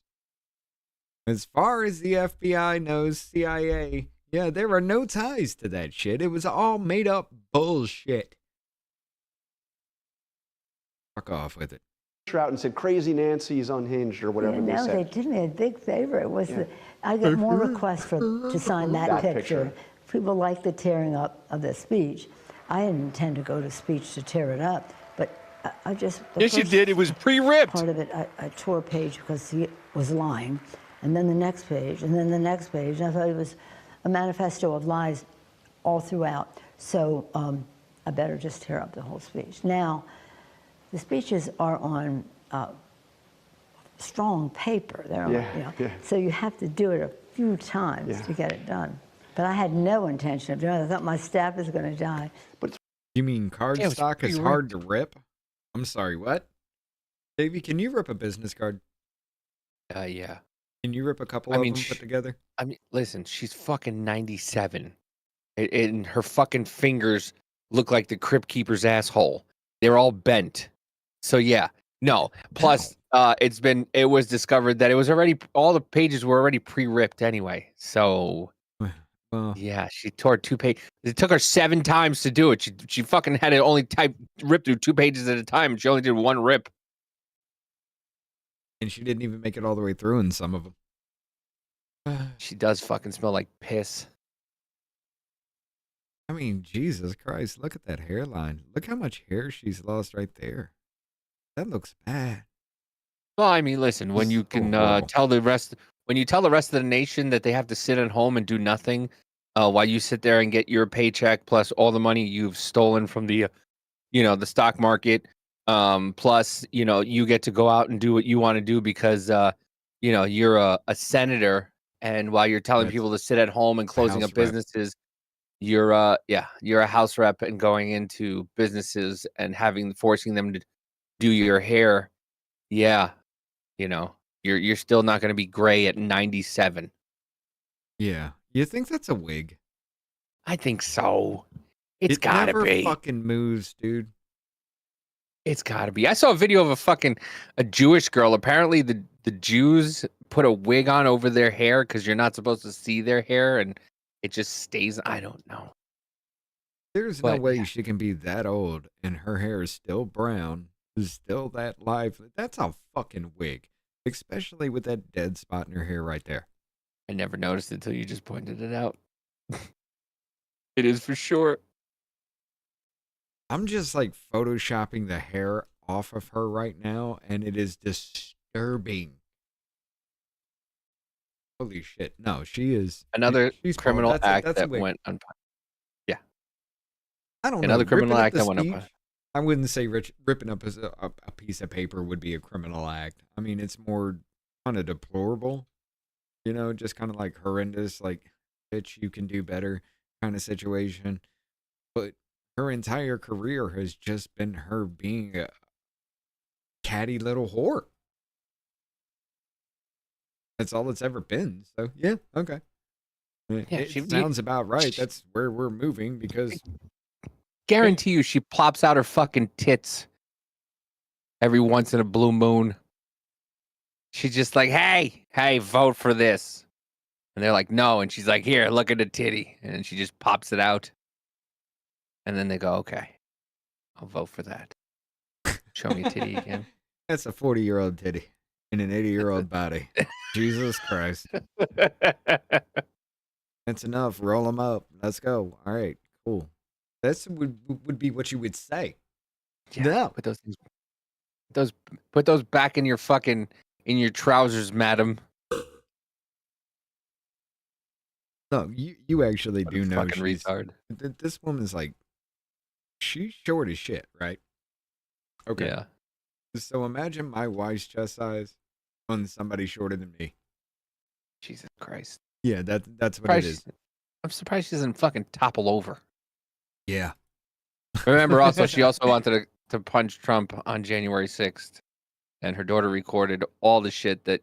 As far as the FBI knows, CIA, there are no ties to that shit. It was all made up bullshit. Fuck off with it. Out and said, "Crazy Nancy's unhinged," or whatever they No, said. they did me a big favor. It was I get more requests to sign that picture. People like the tearing up of the speech. I didn't intend to go to speech to tear it up, but I just... Yes, you did. It was pre-ripped. Part of it, I tore a page because he was lying, and then the next page, and then the next page. And I thought it was a manifesto of lies all throughout. So I better just tear up the whole speech. Now, the speeches are on strong paper. They're on, So you have to do it a few times to get it done. But I had no intention of doing it. I thought my staff was going to die. You mean cardstock is hard to rip? I'm sorry, what? Davey, can you rip a business card? Yeah. Can you rip a couple of them put together? I mean, listen, she's fucking 97. And her fucking fingers look like the Crypt Keeper's asshole. They're all bent. So yeah, no. Plus, it was discovered that it was already, all the pages were already pre-ripped anyway. So yeah, she tore 2 pages. It took her 7 times to do it. She fucking had to only rip through 2 pages at a time. She only did 1 rip. And she didn't even make it all the way through in some of them. She does fucking smell like piss. I mean, Jesus Christ, look at that hairline. Look how much hair she's lost right there. That looks bad. Well, I mean, listen, when you can tell the rest of the nation that they have to sit at home and do nothing while you sit there and get your paycheck plus all the money you've stolen from the stock market, plus, you get to go out and do what you want to do because, you're a senator, and while you're telling people to sit at home and closing up businesses, you're a house rep and going into businesses and forcing them to do your hair. Yeah. You're still not going to be gray at 97. Yeah. You think that's a wig? I think so. It's gotta never be. Fucking moves, dude. It's gotta be. I saw a video of a Jewish girl. Apparently the Jews put a wig on over their hair because you're not supposed to see their hair, and it just stays. I don't know. There's no way she can be that old and her hair is still brown, is still that live. That's a fucking wig, especially with that dead spot in her hair right there. I never noticed it until you just pointed it out. It is for sure. I'm just like photoshopping the hair off of her right now, and it is disturbing. Holy shit. No, she is. Another criminal act that went unpunished. Yeah. I don't know. Another criminal act that went unpunished. I wouldn't say ripping up a piece of paper would be a criminal act. I mean, it's more kind of deplorable, just kind of like horrendous, like, bitch, you can do better kind of situation. But her entire career has just been her being a catty little whore. That's all it's ever been. So, yeah, okay. It sounds about right. That's where we're moving because... Guarantee you she plops out her fucking tits every once in a blue moon. She's just like, hey, vote for this. And they're like, no. And she's like, here, look at the titty. And she just pops it out. And then they go, okay, I'll vote for that. Show me a titty again. That's a 40-year-old titty in an 80-year-old body. Jesus Christ. That's enough. Roll them up. Let's go. All right, cool. That would be what you would say. Yeah. Put those back in your trousers, madam. No, you actually do know fucking retard. This woman's like, she's short as shit, right? Okay. Yeah. So imagine my wife's chest size on somebody shorter than me. Jesus Christ. Yeah, that's what it is. I'm surprised she doesn't fucking topple over. Yeah. Remember, also, she also wanted to punch Trump on January 6th. And her daughter recorded all the shit that,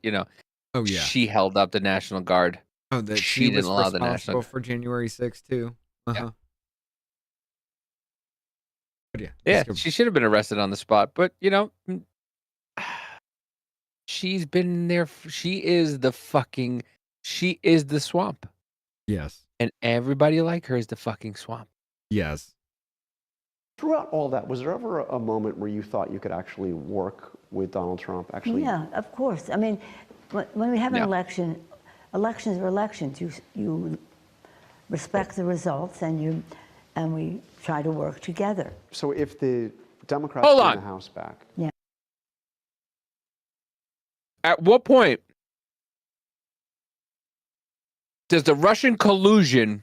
oh, yeah. She held up the National Guard. Oh, that she didn't allow the National Guard for January 6th, too. Uh-huh. Yeah. But yeah, she should have been arrested on the spot. But, she's been there. She is the swamp. Yes. And everybody like her is the fucking swamp. Yes. Throughout all that, was there ever a moment where you thought you could actually work with Donald Trump? Yeah, of course. I mean, when we have an election, elections are elections. You respect the results, and we try to work together. So if the Democrats win the House back, yeah. At what point does the Russian collusion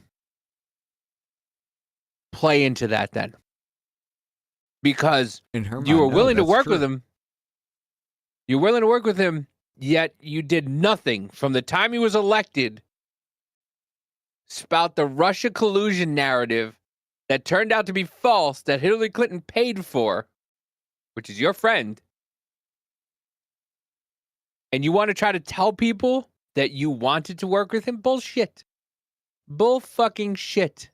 play into that then? Because you were willing to work with him. You're willing to work with him, yet you did nothing from the time he was elected. Spout the Russia collusion narrative that turned out to be false, that Hillary Clinton paid for, which is your friend. And you want to try to tell people that you wanted to work with him. Bullshit. Bull fucking shit.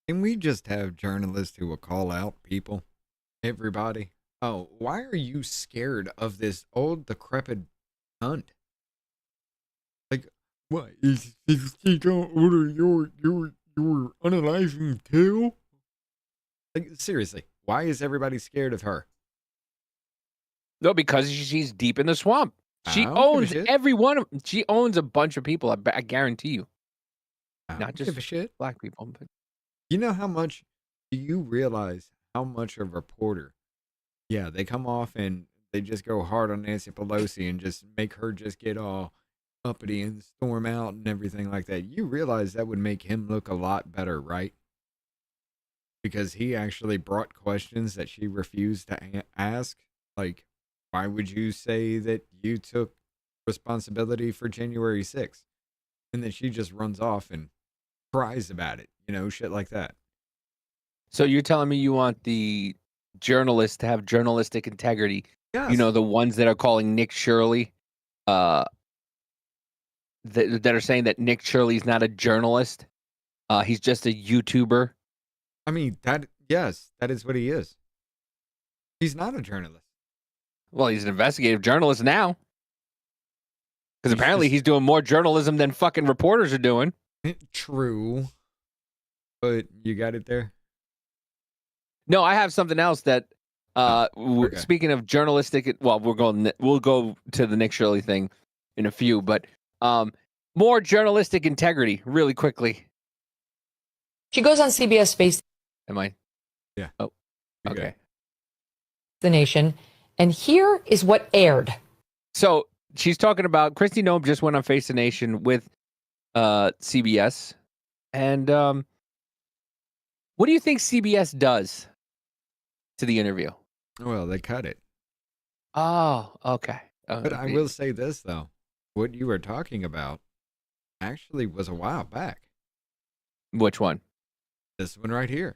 Can we just have journalists who will call out people? Everybody. Oh, why are you scared of this old decrepit cunt? Like, what is he gonna order your unaliving too? Like, seriously, why is everybody scared of her? No, because she's deep in the swamp. She I don't give a owns shit. every one of them. She owns a bunch of people. I guarantee you. I Not don't just give a shit. black people. But You know how much, do you realize how much a reporter, yeah, they come off and they just go hard on Nancy Pelosi and just make her just get all uppity and storm out and everything like that. You realize that would make him look a lot better, right? Because he actually brought questions that she refused to ask. Like, why would you say that you took responsibility for January 6th? And then she just runs off and cries about it, you know, shit like that. so you're telling me you want the journalists to have journalistic integrity? Yes. You know, the ones that are calling Nick Shirley, that are saying that Nick Shirley's not a journalist. He's just a YouTuber. I mean, yes, that is what he is. He's not a journalist. Well, he's an investigative journalist now. Because apparently he's doing more journalism than fucking reporters are doing. True. But you got it there? No, I have something else that, okay. Speaking of journalistic, well, we'll go to the Nick Shirley thing in a few, but more journalistic integrity really quickly. She goes on CBS Space Am I? Yeah. Oh, okay. the Nation, and here is what aired. So she's talking about Kristi Noem just went on Face the Nation with CBS. And what do you think CBS does to the interview? Well, they cut it. Oh, okay. But I will say this, though. What you were talking about actually was a while back. Which one? This one right here.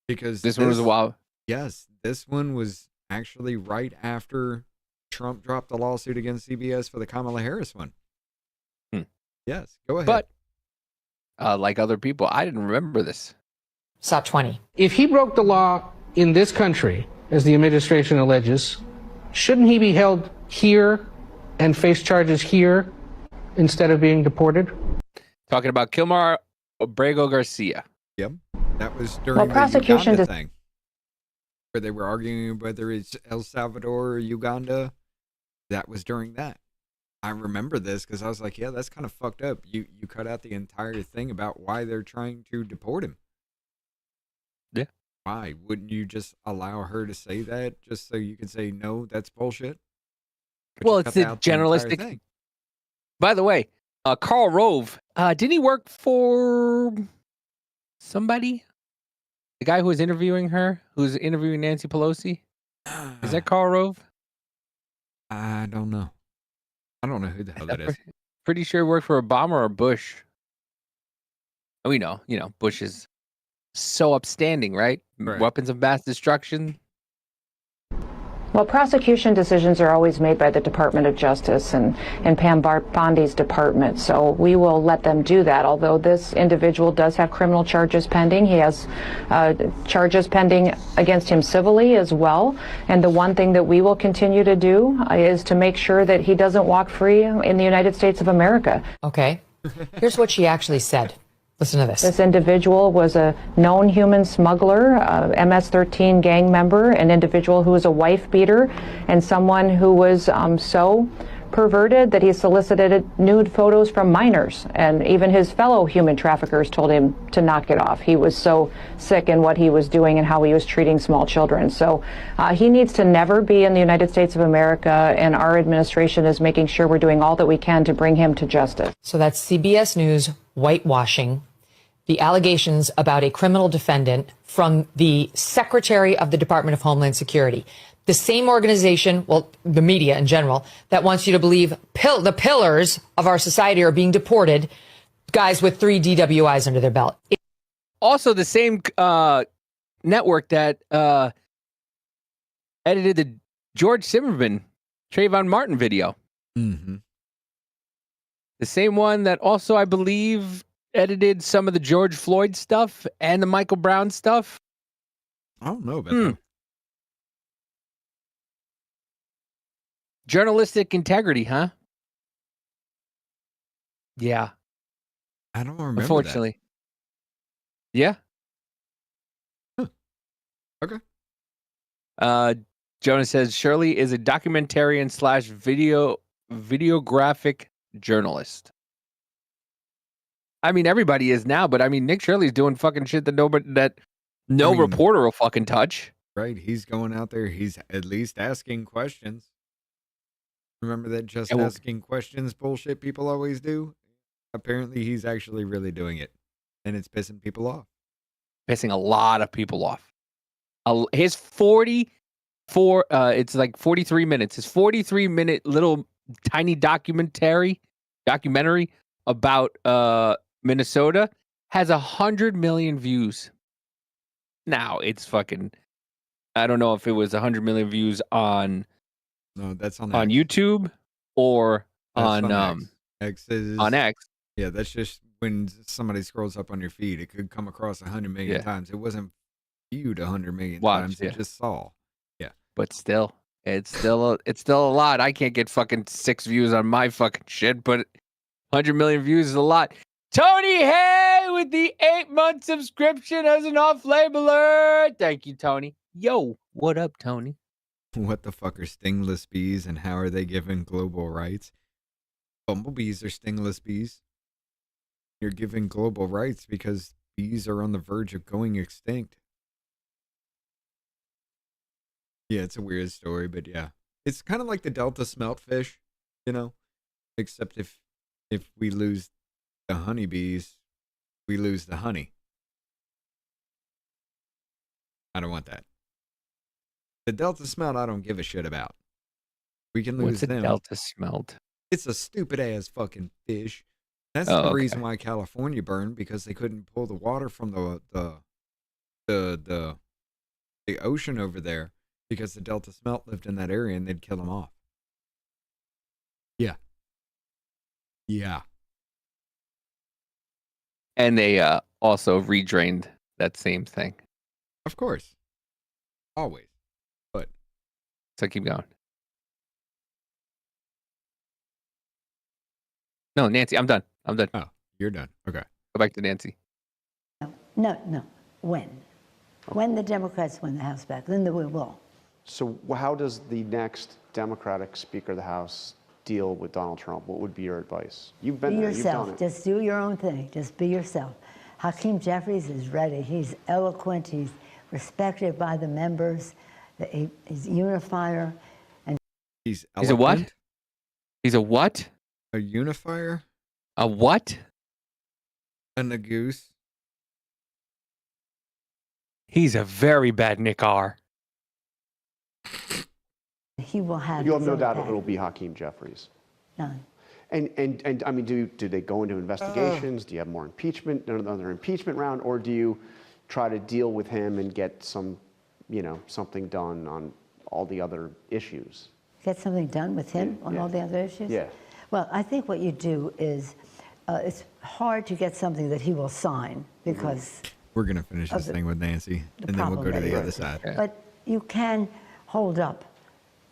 Because this one was a while. Yes, this one was actually right after Trump dropped the lawsuit against CBS for the Kamala Harris one. Yes, go ahead. But like other people, I didn't remember this. SOT 20. If he broke the law in this country, as the administration alleges, shouldn't he be held here and face charges here instead of being deported? Talking about Kilmar Abrego Garcia. Yep. That was during the Uganda thing, where they were arguing whether it's El Salvador or Uganda. That was during that. I remember this because I was like, yeah, that's kind of fucked up. You cut out the entire thing about why they're trying to deport him. Yeah. Why? Wouldn't you just allow her to say that just so you can say, no, that's bullshit? But well, it's the generalistic. By the way, Karl Rove, didn't he work for somebody? The guy who was interviewing her, who's interviewing Nancy Pelosi? Is that Karl Rove? I don't know. I don't know who the hell that is. Pretty sure he worked for Obama or Bush. We know, Bush is so upstanding, right? Weapons of mass destruction. Well, prosecution decisions are always made by the Department of Justice and Pam Bondi's department, so we will let them do that, although this individual does have criminal charges pending. He has charges pending against him civilly as well, and the one thing that we will continue to do is to make sure that he doesn't walk free in the United States of America. Okay, here's what she actually said. Listen to this. This individual was a known human smuggler, MS-13 gang member, an individual who was a wife beater, and someone who was so perverted that he solicited nude photos from minors. And even his fellow human traffickers told him to knock it off. He was so sick in what he was doing and how he was treating small children. So he needs to never be in the United States of America, and our administration is making sure we're doing all that we can to bring him to justice. So that's CBS News whitewashing the allegations about a criminal defendant from the Secretary of the Department of Homeland Security. The same organization, well, the media in general, that wants you to believe the pillars of our society are being deported, guys with 3 DWIs under their belt. Also, the same network that edited the George Zimmerman, Trayvon Martin video. Mm-hmm. The same one that also, I believe, edited some of the George Floyd stuff and the Michael Brown stuff. I don't know about that. Journalistic integrity, huh? Yeah. I don't remember Unfortunately. Yeah. Huh. Okay. Jonah says Shirley is a documentarian / videographic journalist. I mean, everybody is now, but I mean, Nick Shirley's doing fucking shit that no reporter will fucking touch. Right. He's going out there. He's at least asking questions. Remember that just asking questions bullshit people always do? Apparently, he's actually really doing it. And it's pissing people off. Pissing a lot of people off. His it's like 43 minutes. His 43-minute little tiny documentary about Minnesota has 100 million views. Now it's fucking, I don't know if it was 100 million views on that's on YouTube or that's on X. On X. Yeah, that's just when somebody scrolls up on your feed. It could come across 100 million times. It wasn't viewed 100 million times. It just saw. Yeah. But still, it's still a lot. I can't get fucking 6 views on my fucking shit, but 100 million views is a lot. Tony Hay with the 8-month subscription as an off-labeler. Thank you, Tony. Yo, what up, Tony? What the fuck are stingless bees and how are they given global rights? Bumblebees are stingless bees. You're given global rights because bees are on the verge of going extinct. Yeah, it's a weird story, but yeah. It's kind of like the Delta smelt fish, you know? Except if we lose the honeybees, we lose the honey. I don't want that. The Delta smelt, I don't give a shit about. We can lose What's a them. Delta smelt? It's a stupid ass fucking fish. That's the reason why California burned, because they couldn't pull the water from the ocean over there, because the Delta smelt lived in that area and they'd kill them off. Yeah. Yeah. And they also redrained that same thing. Of course. Always. But so keep going. No, Nancy, I'm done. Oh, you're done. Okay. Go back to Nancy. No. When the Democrats win the House back, then we will. So how does the next Democratic Speaker of the House deal with Donald Trump? What would be your advice? You've been there. You've done it. Just do your own thing. Just be yourself. Hakeem Jeffries is ready. He's eloquent. He's respected by the members. He's unifier. And he's a what? He's a what? A unifier? A what? And a goose. He's a very bad Nick R. He will have. You have no doubt it'll be Hakeem Jeffries. None. And I mean, do they go into investigations? Do you have more impeachment, another impeachment round, or do you try to deal with him and get something done on all the other issues? Get something done with him on all the other issues? Yeah. Well, I think what you do is, it's hard to get something that he will sign because we're going to finish this thing with Nancy, and then we'll go to the other side. But you can hold up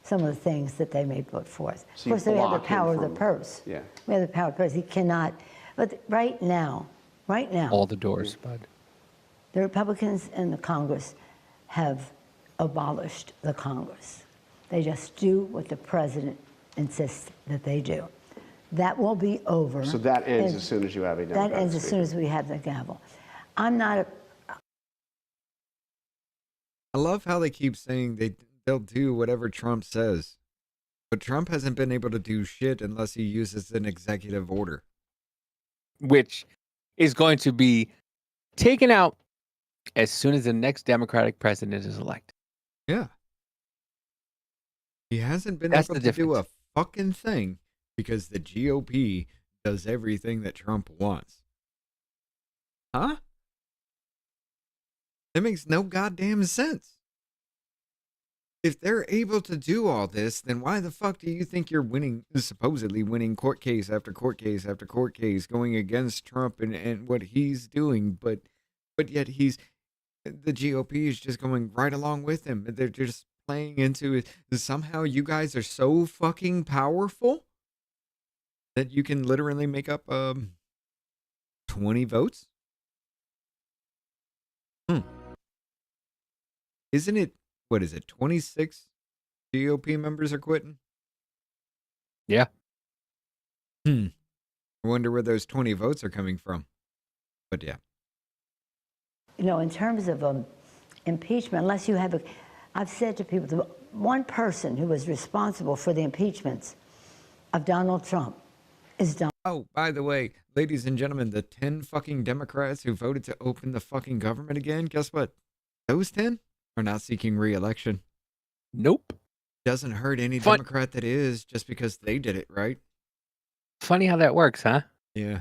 some of the things that they may put forth. So of course, they have the power of the purse. Yeah. We have the power of the purse. He cannot. But right now. All the doors, bud. The Republicans in the Congress have abolished the Congress. They just do what the president insists that they do. That will be over. So that ends as soon as you have a Democratic That ends as soon as we have the gavel. I'm not I love how they keep saying they'll do whatever Trump says. But Trump hasn't been able to do shit unless he uses an executive order. Which is going to be taken out as soon as the next Democratic president is elected. Yeah. He hasn't been able to do a fucking thing because the GOP does everything that Trump wants. Huh? That makes no goddamn sense. if they're able to do all this, then why the fuck do you think you're supposedly winning court case after court case after court case, going against Trump and what he's doing, but yet the GOP is just going right along with him. They're just playing into it. Somehow you guys are so fucking powerful that you can literally make up 20 votes? Isn't it, what is it, 26 GOP members are quitting? Yeah. I wonder where those 20 votes are coming from. But yeah. You know, in terms of impeachment, unless you have I've said to people, the one person who was responsible for the impeachments of Donald Trump is Donald. Oh, by the way, ladies and gentlemen, the 10 fucking Democrats who voted to open the fucking government again, guess what? Those 10 are not seeking re-election. Nope. Doesn't hurt any Democrat that is just because they did it, right? Funny how that works, huh? Yeah.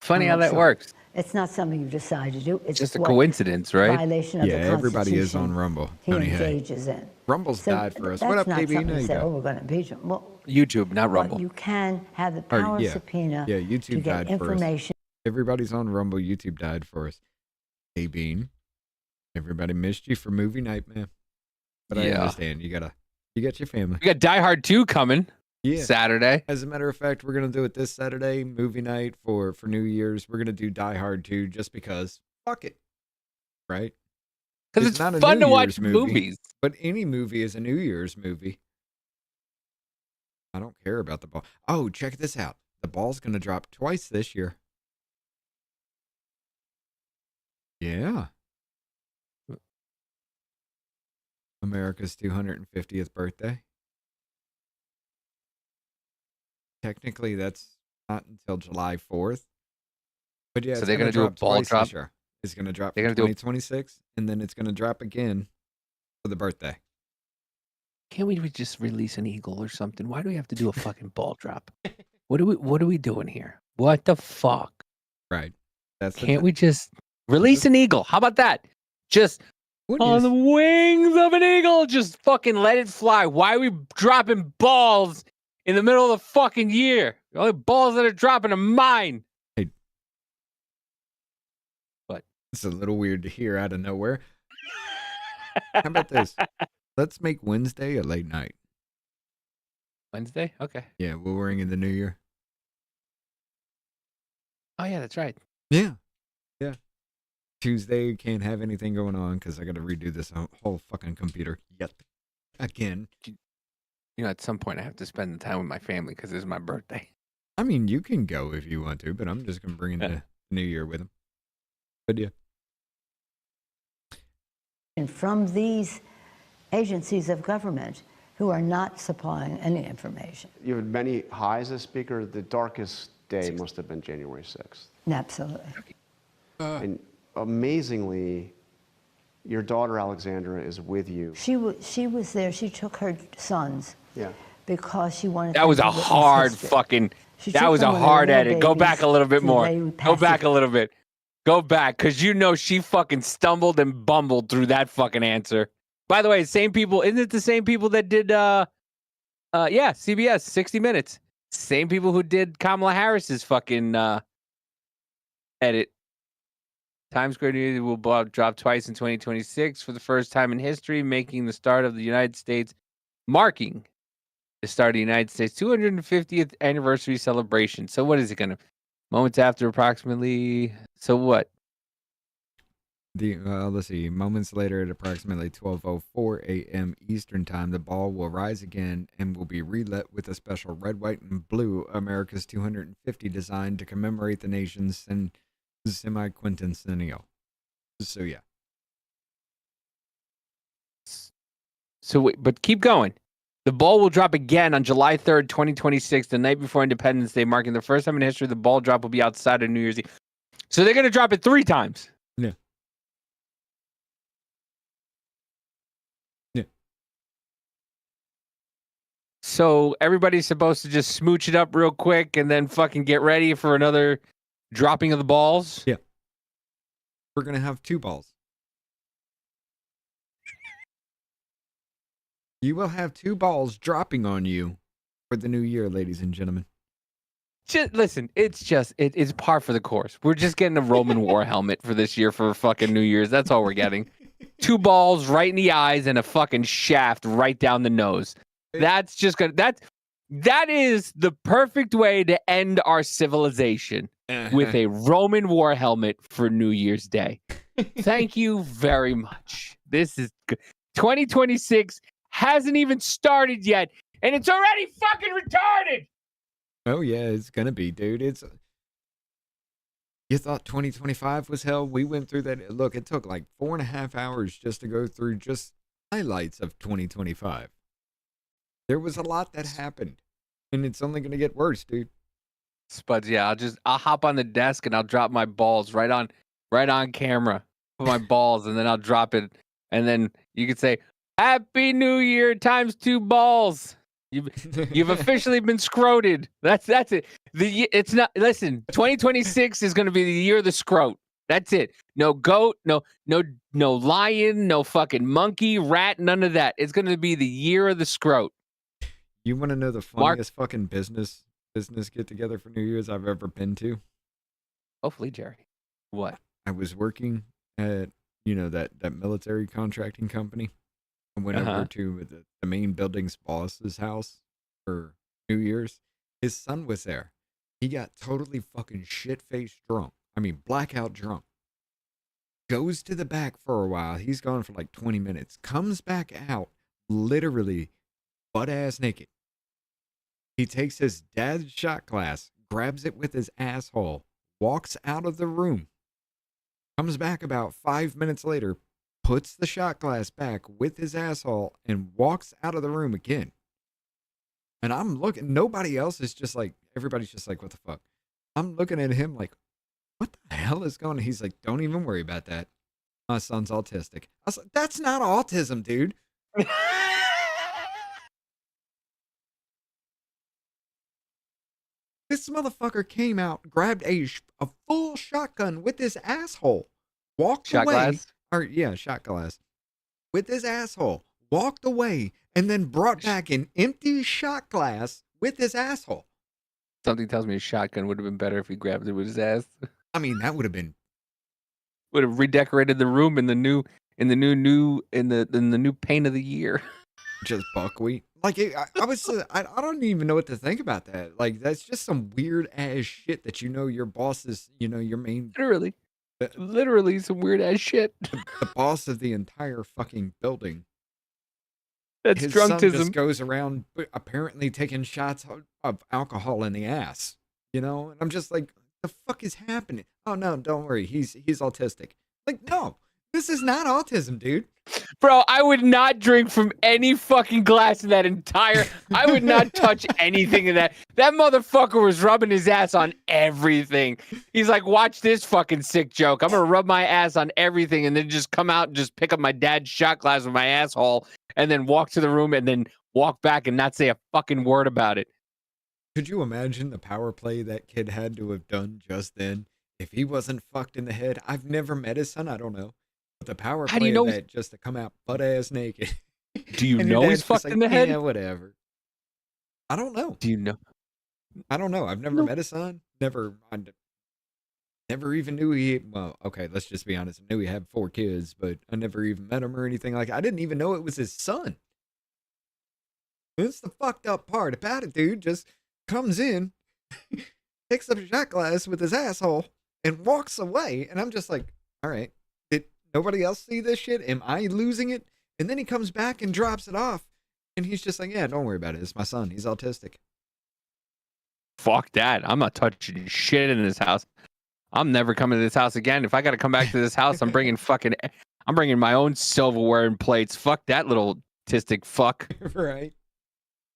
Funny how that works. It's not something you decide to do. It's just a coincidence, right? Violation of the Constitution. Everybody is on Rumble. He engages in. Rumble's died for us. That's What up, not KB? something There to you say, go. oh, we're going to impeach him. Well, YouTube, not Rumble. you can have the power of subpoena YouTube to get died information. For us. Everybody's on Rumble. YouTube died for us. Hey, Bean. Everybody missed you for movie night, man. But I understand. You got your family. We got Die Hard 2 coming. Yeah. Saturday. As a matter of fact, we're gonna do it this Saturday, movie night for New Year's. We're gonna do Die Hard 2 just because. Fuck it. Right? Because it's not a fun New to watch Year's movie, movies. But any movie is a New Year's movie. I don't care about the ball. Oh, check this out. The ball's gonna drop twice this year. Yeah. America's 250th birthday. Technically, that's not until July 4th. But yeah, so they're going to do a ball twice drop. This year. It's going to drop they're for 2026, and then it's going to drop again for the birthday. Can't we just release an eagle or something? Why do we have to do a fucking ball drop? What are we doing here? What the fuck? Right. Can't we just release an eagle? How about that? Just on the wings of an eagle, just fucking let it fly. Why are we dropping balls in the middle of the fucking year? The only balls that are dropping are mine. Hey. What? It's a little weird to hear out of nowhere. How about this? Let's make Wednesday a late night. Wednesday? Okay. Yeah, we'll ring in the new year. Oh, yeah, that's right. Yeah. Yeah. Tuesday, can't have anything going on because I got to redo this whole fucking computer yet again. You know, at some point I have to spend the time with my family because it's my birthday. I mean, you can go if you want to, but I'm just going to bring in the new year with them. But yeah. And from these agencies of government who are not supplying any information. You had many highs as Speaker. The darkest day must have been January 6th. Absolutely. And amazingly, your daughter Alexandra is with you. She was there. She took her sons. Yeah. Because she wanted. That was a hard fucking. That was a hard edit. Go back a little bit more. Go back a little bit. Go back, because you know she fucking stumbled and bumbled through that fucking answer. By the way, same people. Isn't it the same people that did? CBS 60 Minutes. Same people who did Kamala Harris's fucking edit. Times Square News will drop twice in 2026 for the first time in history, marking the start of the United States 250th anniversary celebration. So what is it going to? Moments after approximately. So what? Let's see. Moments later at approximately 12:04 a.m. Eastern Time, the ball will rise again and will be relit with a special red, white, and blue America's 250 design to commemorate the nation's semi-quincentennial. So yeah. So wait, but keep going. The ball will drop again on July 3rd, 2026, the night before Independence Day, marking the first time in history the ball drop will be outside of New Year's Eve. So they're going to drop it 3 times. Yeah. Yeah. So everybody's supposed to just smooch it up real quick and then fucking get ready for another dropping of the balls? Yeah. We're going to have 2 balls. You will have 2 balls dropping on you for the new year, ladies and gentlemen. Just listen, it's par for the course. We're just getting a Roman war helmet for this year for fucking New Year's. That's all we're getting. 2 balls right in the eyes and a fucking shaft right down the nose. That's just gonna that is the perfect way to end our civilization with a Roman war helmet for New Year's Day. Thank you very much. This is good. 2026 hasn't even started yet, and it's already fucking retarded. Oh yeah, it's gonna be, dude. You thought 2025 was hell? We went through that. Look, it took like 4.5 hours just to go through just highlights of 2025. There was a lot that happened, and it's only gonna get worse, dude. Spuds, yeah, I'll hop on the desk and I'll drop my balls right on camera. Put my balls and then I'll drop it, and then you could say, "Happy New Year times 2 balls." You've officially been scroted. That's it. It's not. Listen, 2026 is going to be the year of the scrote. That's it. No goat, no lion, no fucking monkey, rat, none of that. It's going to be the year of the scrote. You want to know the funniest fucking business get together for New Year's I've ever been to? Hopefully, Jerry. What? I was working at that military contracting company. I went over to the main building's boss's house for New Year's. His son was there. He got totally fucking shit-faced drunk. I mean, blackout drunk. Goes to the back for a while. He's gone for like 20 minutes. Comes back out, literally butt-ass naked. He takes his dad's shot glass, grabs it with his asshole, walks out of the room. Comes back about 5 minutes later, puts the shot glass back with his asshole, and walks out of the room again. And I'm looking, nobody else is just like, everybody's just like, what the fuck? I'm looking at him like, what the hell is going on? He's like, don't even worry about that. My son's autistic. I was like, that's not autism, dude. This motherfucker came out, grabbed a full shotgun with his asshole, walked away. Glass? Shot glass. With his asshole, walked away, and then brought back an empty shot glass with his asshole. Something tells me a shotgun would have been better if he grabbed it with his ass. I mean, that would have been. Would have redecorated the room in the new paint of the year. Just buckwheat. Like I don't even know what to think about that. Like that's just some weird ass shit that your boss is, your main. Literally some weird ass shit. The boss of the entire fucking building. That's his drunktism. Son just goes around apparently taking shots of alcohol in the ass, and I'm just like, the fuck is happening? Oh no, don't worry, he's autistic. Like, no, this is not autism, dude. Bro, I would not drink from any fucking glass in that entire. I would not touch anything in that. That motherfucker was rubbing his ass on everything. He's like, watch this fucking sick joke. I'm gonna rub my ass on everything and then just come out and just pick up my dad's shot glass with my asshole and then walk to the room and then walk back and not say a fucking word about it. Could you imagine the power play that kid had to have done just then if he wasn't fucked in the head? I've never met his son. I don't know. But the power play of that just to come out butt ass naked. Do you know he's fucked in the head? Yeah, whatever. I don't know. Do you know? I don't know. I've never met his son. Never even knew he. Well, okay, let's just be honest. I knew he had 4 kids, but I never even met him or anything like that. I didn't even know it was his son. That's the fucked up part about it, dude. Just comes in, picks up a shot glass with his asshole, and walks away. And I'm just like, all right. Nobody else see this shit? Am I losing it? And then he comes back and drops it off. And he's just like, yeah, don't worry about it. It's my son. He's autistic. Fuck that. I'm not touching shit in this house. I'm never coming to this house again. If I got to come back to this house, I'm bringing my own silverware and plates. Fuck that little autistic fuck. Right.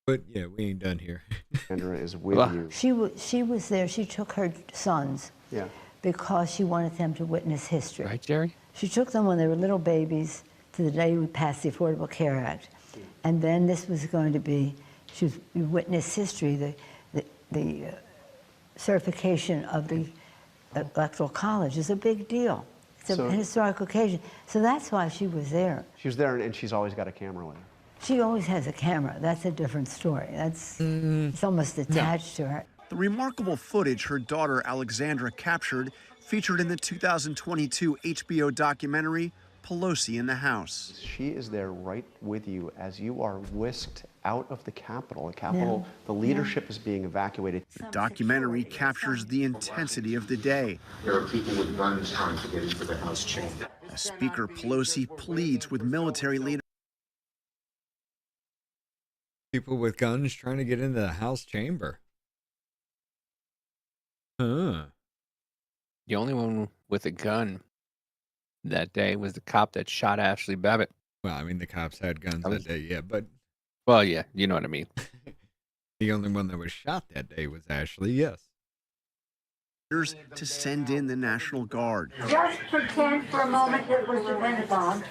But yeah, we ain't done here. Sandra is with you. She was there. She took her sons. Yeah. Because she wanted them to witness history. Right, Jerry? She took them when they were little babies to the day we passed the Affordable Care Act. And then this was going to be, she witnessed history, the certification of the Electoral College is a big deal. It's a historic occasion. So that's why she was there. She was there, and she's always got a camera with her. She always has a camera. That's a different story. That's it's almost attached to her. The remarkable footage her daughter Alexandra captured featured in the 2022 HBO documentary Pelosi in the House. She is there right with you as you are whisked out of the Capitol. The leadership is being evacuated. The documentary captures the intensity of the day. There are people with guns trying to get into the House chamber. As Speaker Pelosi pleads with military leaders. People with guns trying to get into the House chamber. Huh. The only one with a gun that day was the cop that shot Ashley Babbitt. Well, I mean, the cops had guns that day, yeah, but... Well, yeah, you know what I mean. The only one that was shot that day was Ashley, yes. To send in the National Guard. Just pretend for a moment it was the Pentagon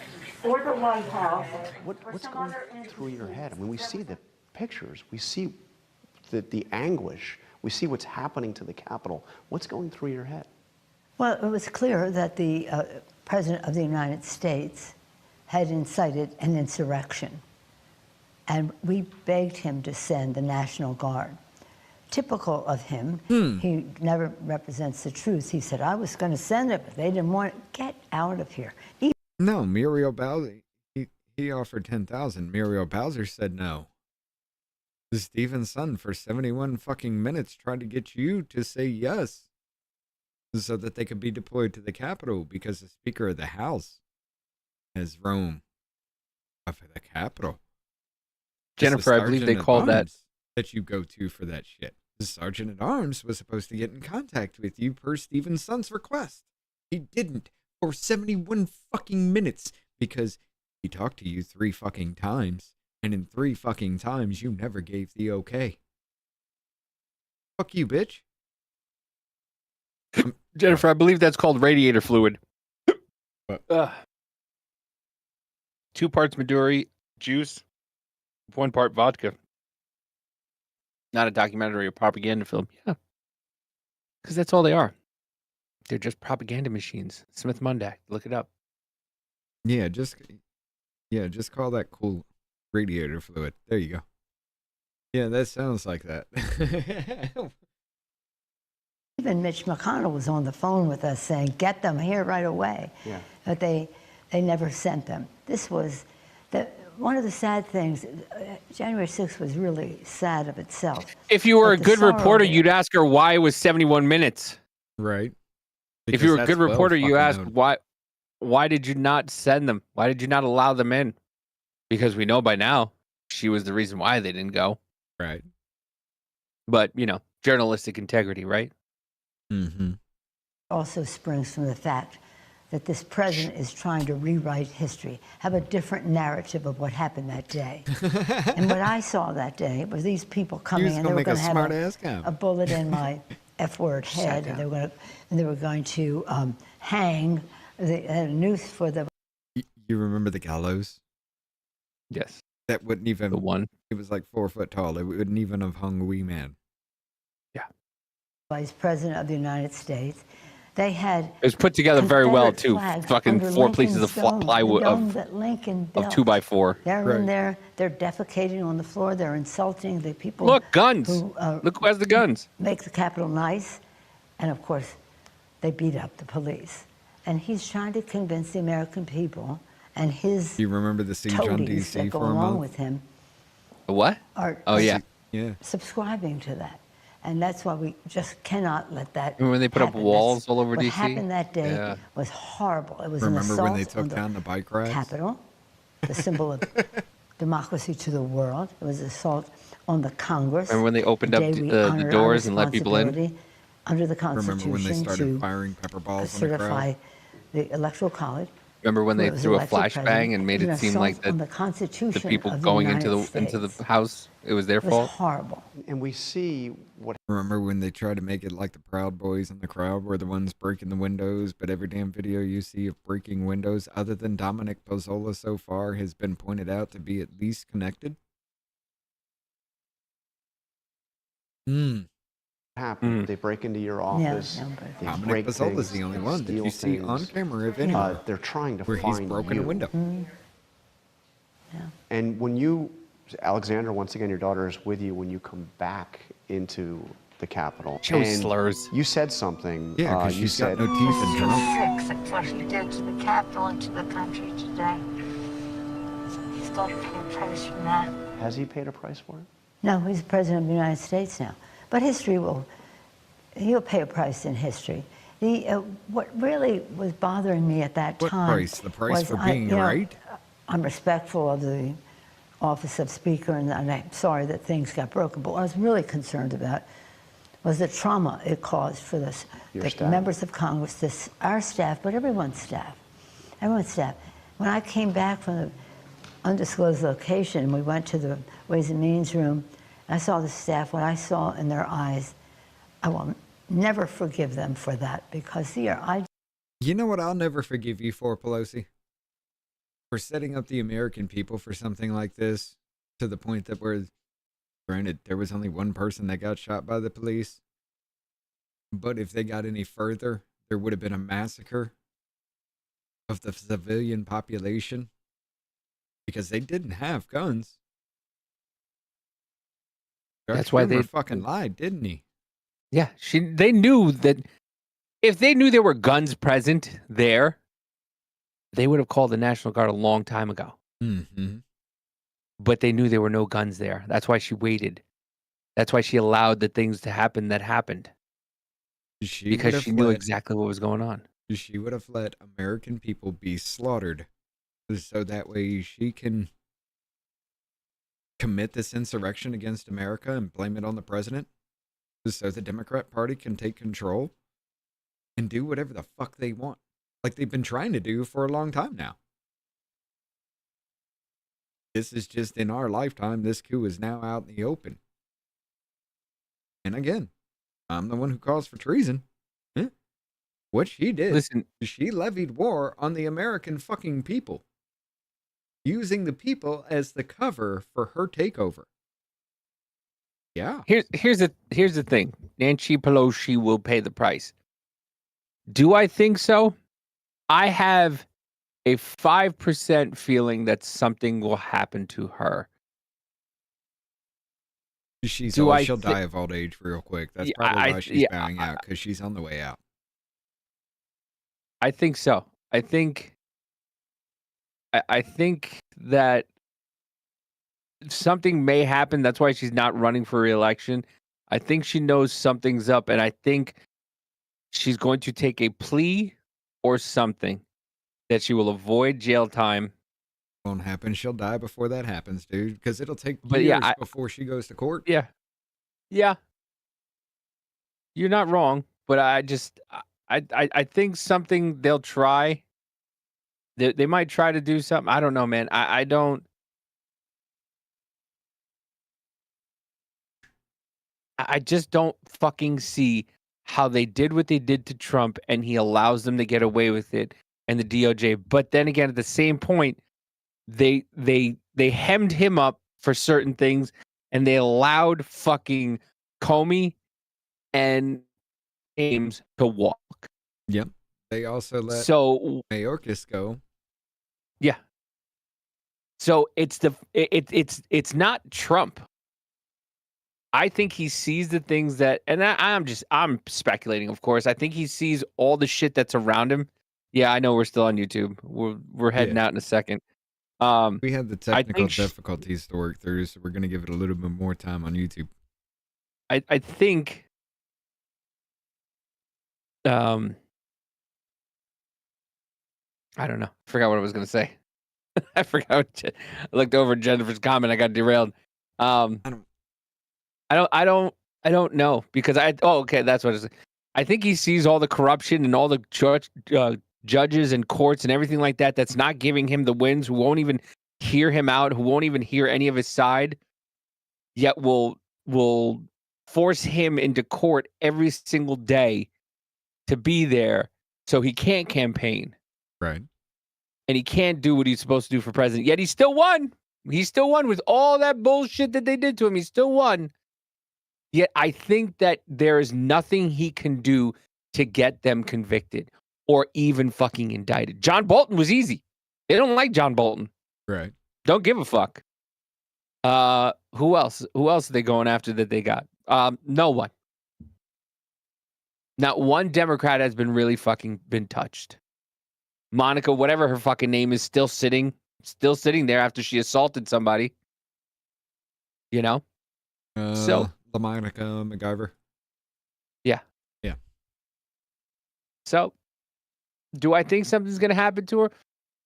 or the White House. What's going through your head? I mean, we see the pictures. We see the anguish. We see what's happening to the Capitol. What's going through your head? Well, it was clear that the President of the United States had incited an insurrection. And we begged him to send the National Guard. Typical of him, he never represents the truth. He said, I was going to send it, but they didn't want it. Get out of here. No, Muriel Bowser, he offered 10,000. Muriel Bowser said no. Stephen's son for 71 fucking minutes tried to get you to say yes so that they could be deployed to the Capitol because the Speaker of the House has roam off of the Capitol. Jennifer, I believe they called that you go to for that shit. The Sergeant at Arms was supposed to get in contact with you per Stephen's son's request. He didn't for 71 fucking minutes because he talked to you 3 fucking times, and in 3 fucking times you never gave the okay. Fuck you, bitch. Jennifer, I believe that's called radiator fluid. 2 parts Midori juice, 1 part vodka. Not a documentary or propaganda film. Yeah. Because that's all they are. They're just propaganda machines. Smith Mundak. Look it up. Yeah, just call that cool radiator fluid. There you go. Yeah, that sounds like that. Even Mitch McConnell was on the phone with us saying, get them here right away. Yeah. But they never sent them. This was one of the sad things. January 6th was really sad of itself. If you were a good reporter, you'd ask her why it was 71 minutes. Right. If you were a good reporter, you ask why did you not send them? Why did you not allow them in? Because we know by now she was the reason why they didn't go. Right. But, journalistic integrity, right? Mm-hmm. Also springs from the fact that this president is trying to rewrite history, have a different narrative of what happened that day. And what I saw that day was these people coming and they were going to have a bullet in my F-word head, and they were going to hang a noose for the. You remember the gallows? Yes. That wouldn't even. The one. It was like 4 foot tall. It wouldn't even have hung a wee man. Yeah. Vice President of the United States. They had. It was put together very well too. Fucking 4 pieces of plywood of 2x4. They're in there. They're defecating on the floor. They're insulting the people. Look, guns. Look who has the guns. Make the Capitol nice, and of course, they beat up the police. And he's trying to convince the American people and his. You remember the siege on DC that go for a along month? with him. What? Yeah. Subscribing to that. And that's why we just cannot let that Remember when they put up walls all over what DC? What happened that day was horrible. It was an assault when they took down the bike racks? Capitol, the symbol of democracy to the world. It was an assault on the Congress. Remember when they opened up the doors and let people in? Under the Constitution. Remember when they started firing pepper balls on the crowd? Certify the Electoral College. Remember when they threw a flashbang and made it seem like that the people going into the house, it was their fault? It was horrible. And we see what. Remember when they tried to make it like the Proud Boys in the crowd were the ones breaking the windows, but every damn video you see of breaking windows, other than Dominic Pozzola so far, has been pointed out to be at least connected? Happened. They break into your office. They Dominic Pozzola's the only one that you see on camera, if anyone. They're trying to where find he's broken you. a window. And when you, Alexandra, once again, your daughter is with you when you come back into the Capitol. She always and slurs. You said something. Yeah, because you she's got said, no teeth in her. Sick at what he did to the Capitol and to the country today. He's got to pay a price from that. Has he paid a price for it? No, he's the president of the United States now. But he'll pay a price in history. What really was bothering me at that time. What price? The price for being right? I'm respectful of the office of Speaker, and I'm sorry that things got broken. But what I was really concerned about was the trauma it caused for the members of Congress, our staff, but everyone's staff. Everyone's staff. When I came back from the undisclosed location, we went to the Ways and Means room, I saw the staff. What I saw in their eyes, I will never forgive them for that, because You know what I'll never forgive you for, Pelosi? For setting up the American people for something like this, to the point that granted, there was only one person that got shot by the police, but if they got any further, there would have been a massacre of the civilian population, because they didn't have guns. That's why they fucking lied, didn't he? Yeah, they knew that if they knew there were guns present there, they would have called the National Guard a long time ago. Mm-hmm. But they knew there were no guns there. That's why she waited. That's why she allowed the things to happen that happened. Because she knew exactly what was going on. She would have let American people be slaughtered, so that way she can commit this insurrection against America and blame it on the president, so the Democrat Party can take control and do whatever the fuck they want, like they've been trying to do for a long time now. This is just in our lifetime. This coup is now out in the open. And again, I'm the one who calls for treason. What she did, listen, she levied war on the American fucking people, using the people as the cover for her takeover. Yeah. Here's the thing. Nancy Pelosi will pay the price. Do I think so? I have a 5% feeling that something will happen to her. She'll die of old age real quick. That's probably why she's bowing out, because she's on the way out. I think so. I think that something may happen. That's why she's not running for re-election. I think she knows something's up, and I think she's going to take a plea or something that she will avoid jail time. Won't happen. She'll die before that happens, dude, because it'll take years before she goes to court. Yeah. Yeah. You're not wrong, but I think something they'll try. They might try to do something. I don't know, man. I just don't fucking see how they did what they did to Trump, and he allows them to get away with it, and the DOJ. But then again, at the same point, they hemmed him up for certain things, and they allowed fucking Comey and Ames to walk. Yep. They also let Mayorkas go. Yeah. So it's not Trump. I think he sees the things that, and I'm speculating, of course. I think he sees all the shit that's around him. Yeah, I know we're still on YouTube. We're heading out in a second. We had the technical difficulties to work through, so we're going to give it a little bit more time on YouTube. I think I don't know. I forgot what I was going to say. I forgot. I looked over at Jennifer's comment. I got derailed. I don't know, because okay, that's what it is. I think he sees all the corruption and all the judges and courts and everything like that that's not giving him the wins, who won't even hear him out, who won't even hear any of his side, yet will force him into court every single day to be there, so he can't campaign. Right. And he can't do what he's supposed to do for president, yet he still won. He still won with all that bullshit that they did to him. He still won. Yet I think that there is nothing he can do to get them convicted or even fucking indicted. John Bolton was easy. They don't like John Bolton. Right. Don't give a fuck. Who else? Who else are they going after that they got? No one. Not one Democrat has been really fucking been touched. Monica, whatever her fucking name is, still sitting there after she assaulted somebody. You know? So LaMonica MacGyver. Yeah. Yeah. So do I think something's gonna happen to her?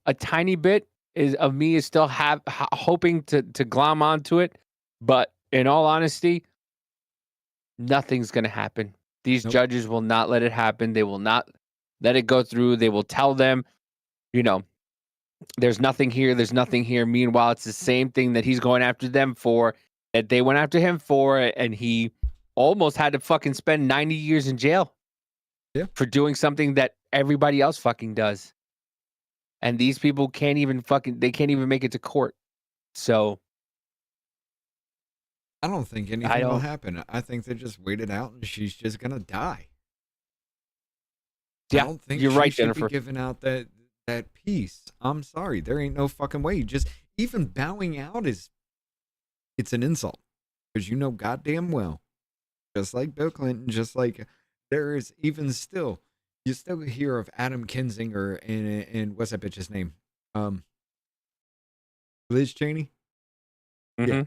A tiny bit is still hoping to glom onto it, but in all honesty, nothing's gonna happen. These judges will not let it happen. They will not let it go through. They will tell them, you know, there's nothing here. There's nothing here. Meanwhile, it's the same thing that he's going after them for, that they went after him for, and he almost had to fucking spend 90 years in jail. Yeah. For doing something that everybody else fucking does. And these people can't even make it to court. So I don't think anything will happen. I think they just wait it out and she's just gonna die. Yeah, I don't think you're she right, should Jennifer. be giving out that piece. I'm sorry. There ain't no fucking way. Just even bowing out it's an insult. Because you know goddamn well, just like Bill Clinton, just like there is even still, you still hear of Adam Kinzinger and what's that bitch's name? Liz Cheney? Mm-hmm. Yeah.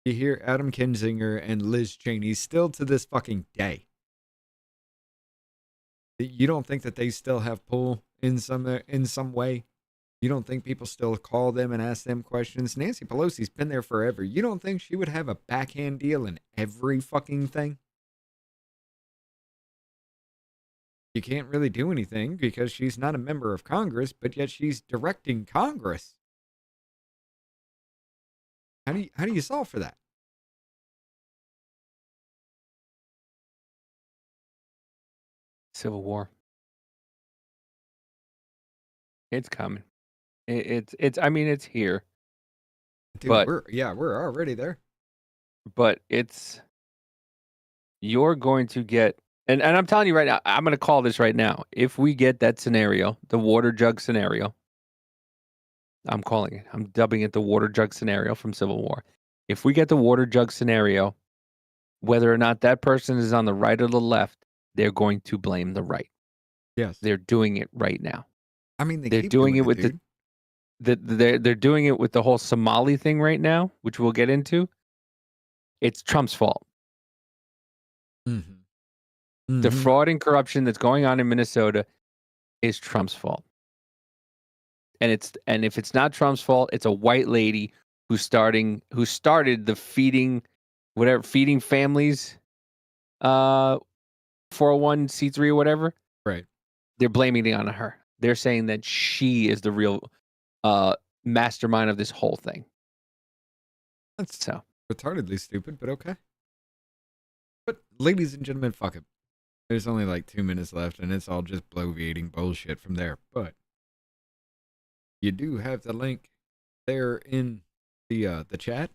You hear Adam Kinzinger and Liz Cheney still to this fucking day. You don't think that they still have pull in some way? You don't think people still call them and ask them questions? Nancy Pelosi's been there forever. You don't think she would have a backhand deal in every fucking thing? You can't really do anything because she's not a member of Congress, but yet she's directing Congress. How do you solve for that? Civil War. It's coming. It's here. Dude, but we're already there. But you're going to get, and I'm telling you right now, I'm going to call this right now. If we get that scenario, the water jug scenario, I'm calling it. I'm dubbing it the water jug scenario from Civil War. If we get the water jug scenario, whether or not that person is on the right or the left, they're going to blame the right. Yes. They're doing it right now. I mean, they're doing it with they're doing it with the whole Somali thing right now, which we'll get into. It's Trump's fault. Mm-hmm. Mm-hmm. The fraud and corruption that's going on in Minnesota is Trump's fault. And if it's not Trump's fault, it's a white lady who started the feeding families 401c3 or whatever. Right. They're blaming it on her. They're saying that she is the real mastermind of this whole thing. That's so retardedly stupid, but okay. But ladies and gentlemen, fuck it. There's only like 2 minutes left, and it's all just bloviating bullshit from there. But you do have the link there in the chat,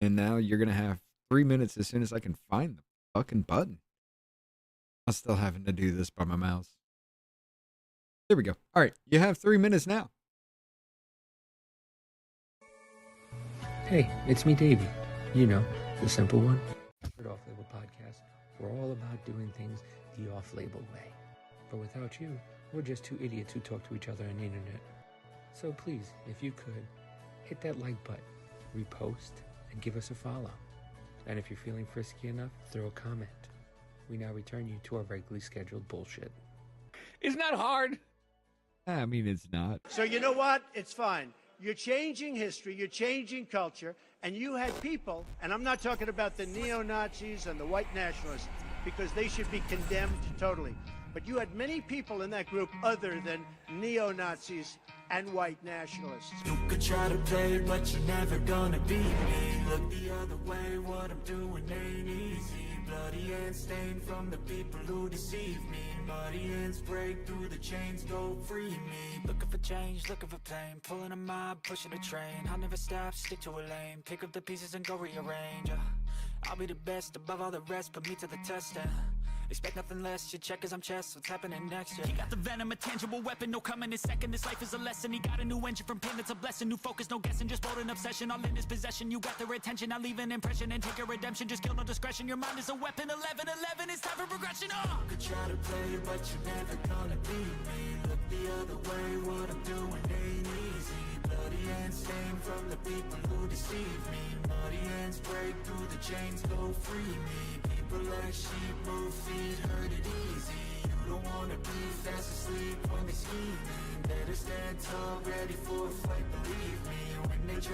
and now you're gonna have 3 minutes as soon as I can find the fucking button. I'm still having to do this by my mouse. There we go. All right, you have 3 minutes now. Hey, it's me, Davey. You know, the simple one. Off-label podcast. We're all about doing things the off-label way. But without you, we're just two idiots who talk to each other on the internet. So please, if you could, hit that like button, repost, and give us a follow. And if you're feeling frisky enough, throw a comment. We now return you to our regularly scheduled bullshit. It's not hard. I mean, it's not. So you know what? It's fine. You're changing history, you're changing culture, and you had people, and I'm not talking about the neo-Nazis and the white nationalists, because they should be condemned totally. But you had many people in that group other than neo-Nazis and white nationalists. You could try to play, but you're never gonna beat me. Look the other way, what I'm doing ain't easy. Bloody hands stained from the people who deceive me. Muddy hands break through the chains, go free me. Looking for change, looking for pain. Pulling a mob, pushing a train. I'll never stop, stick to a lane. Pick up the pieces and go rearrange. I'll be the best above all the rest, put me to the test. Expect nothing less, you check as I'm chess, what's happening next, yeah. He got the venom, a tangible weapon, no coming in second. This life is a lesson, he got a new engine from pain, it's a blessing. New focus, no guessing, just bold and obsession, all in his possession. You got their attention, I leave an impression and take a redemption. Just kill no discretion, your mind is a weapon. 11-11, it's time for progression. You could try to play, but you're never gonna beat me. Look the other way, what I'm doing ain't easy. Bloody hands stained from the people who deceive me. Muddy hands break through the chains, go free me. People like sheep move feet, hurt it easy. You don't wanna be fast asleep when they scheming. Better stand tall, ready for a fight, believe me. When they try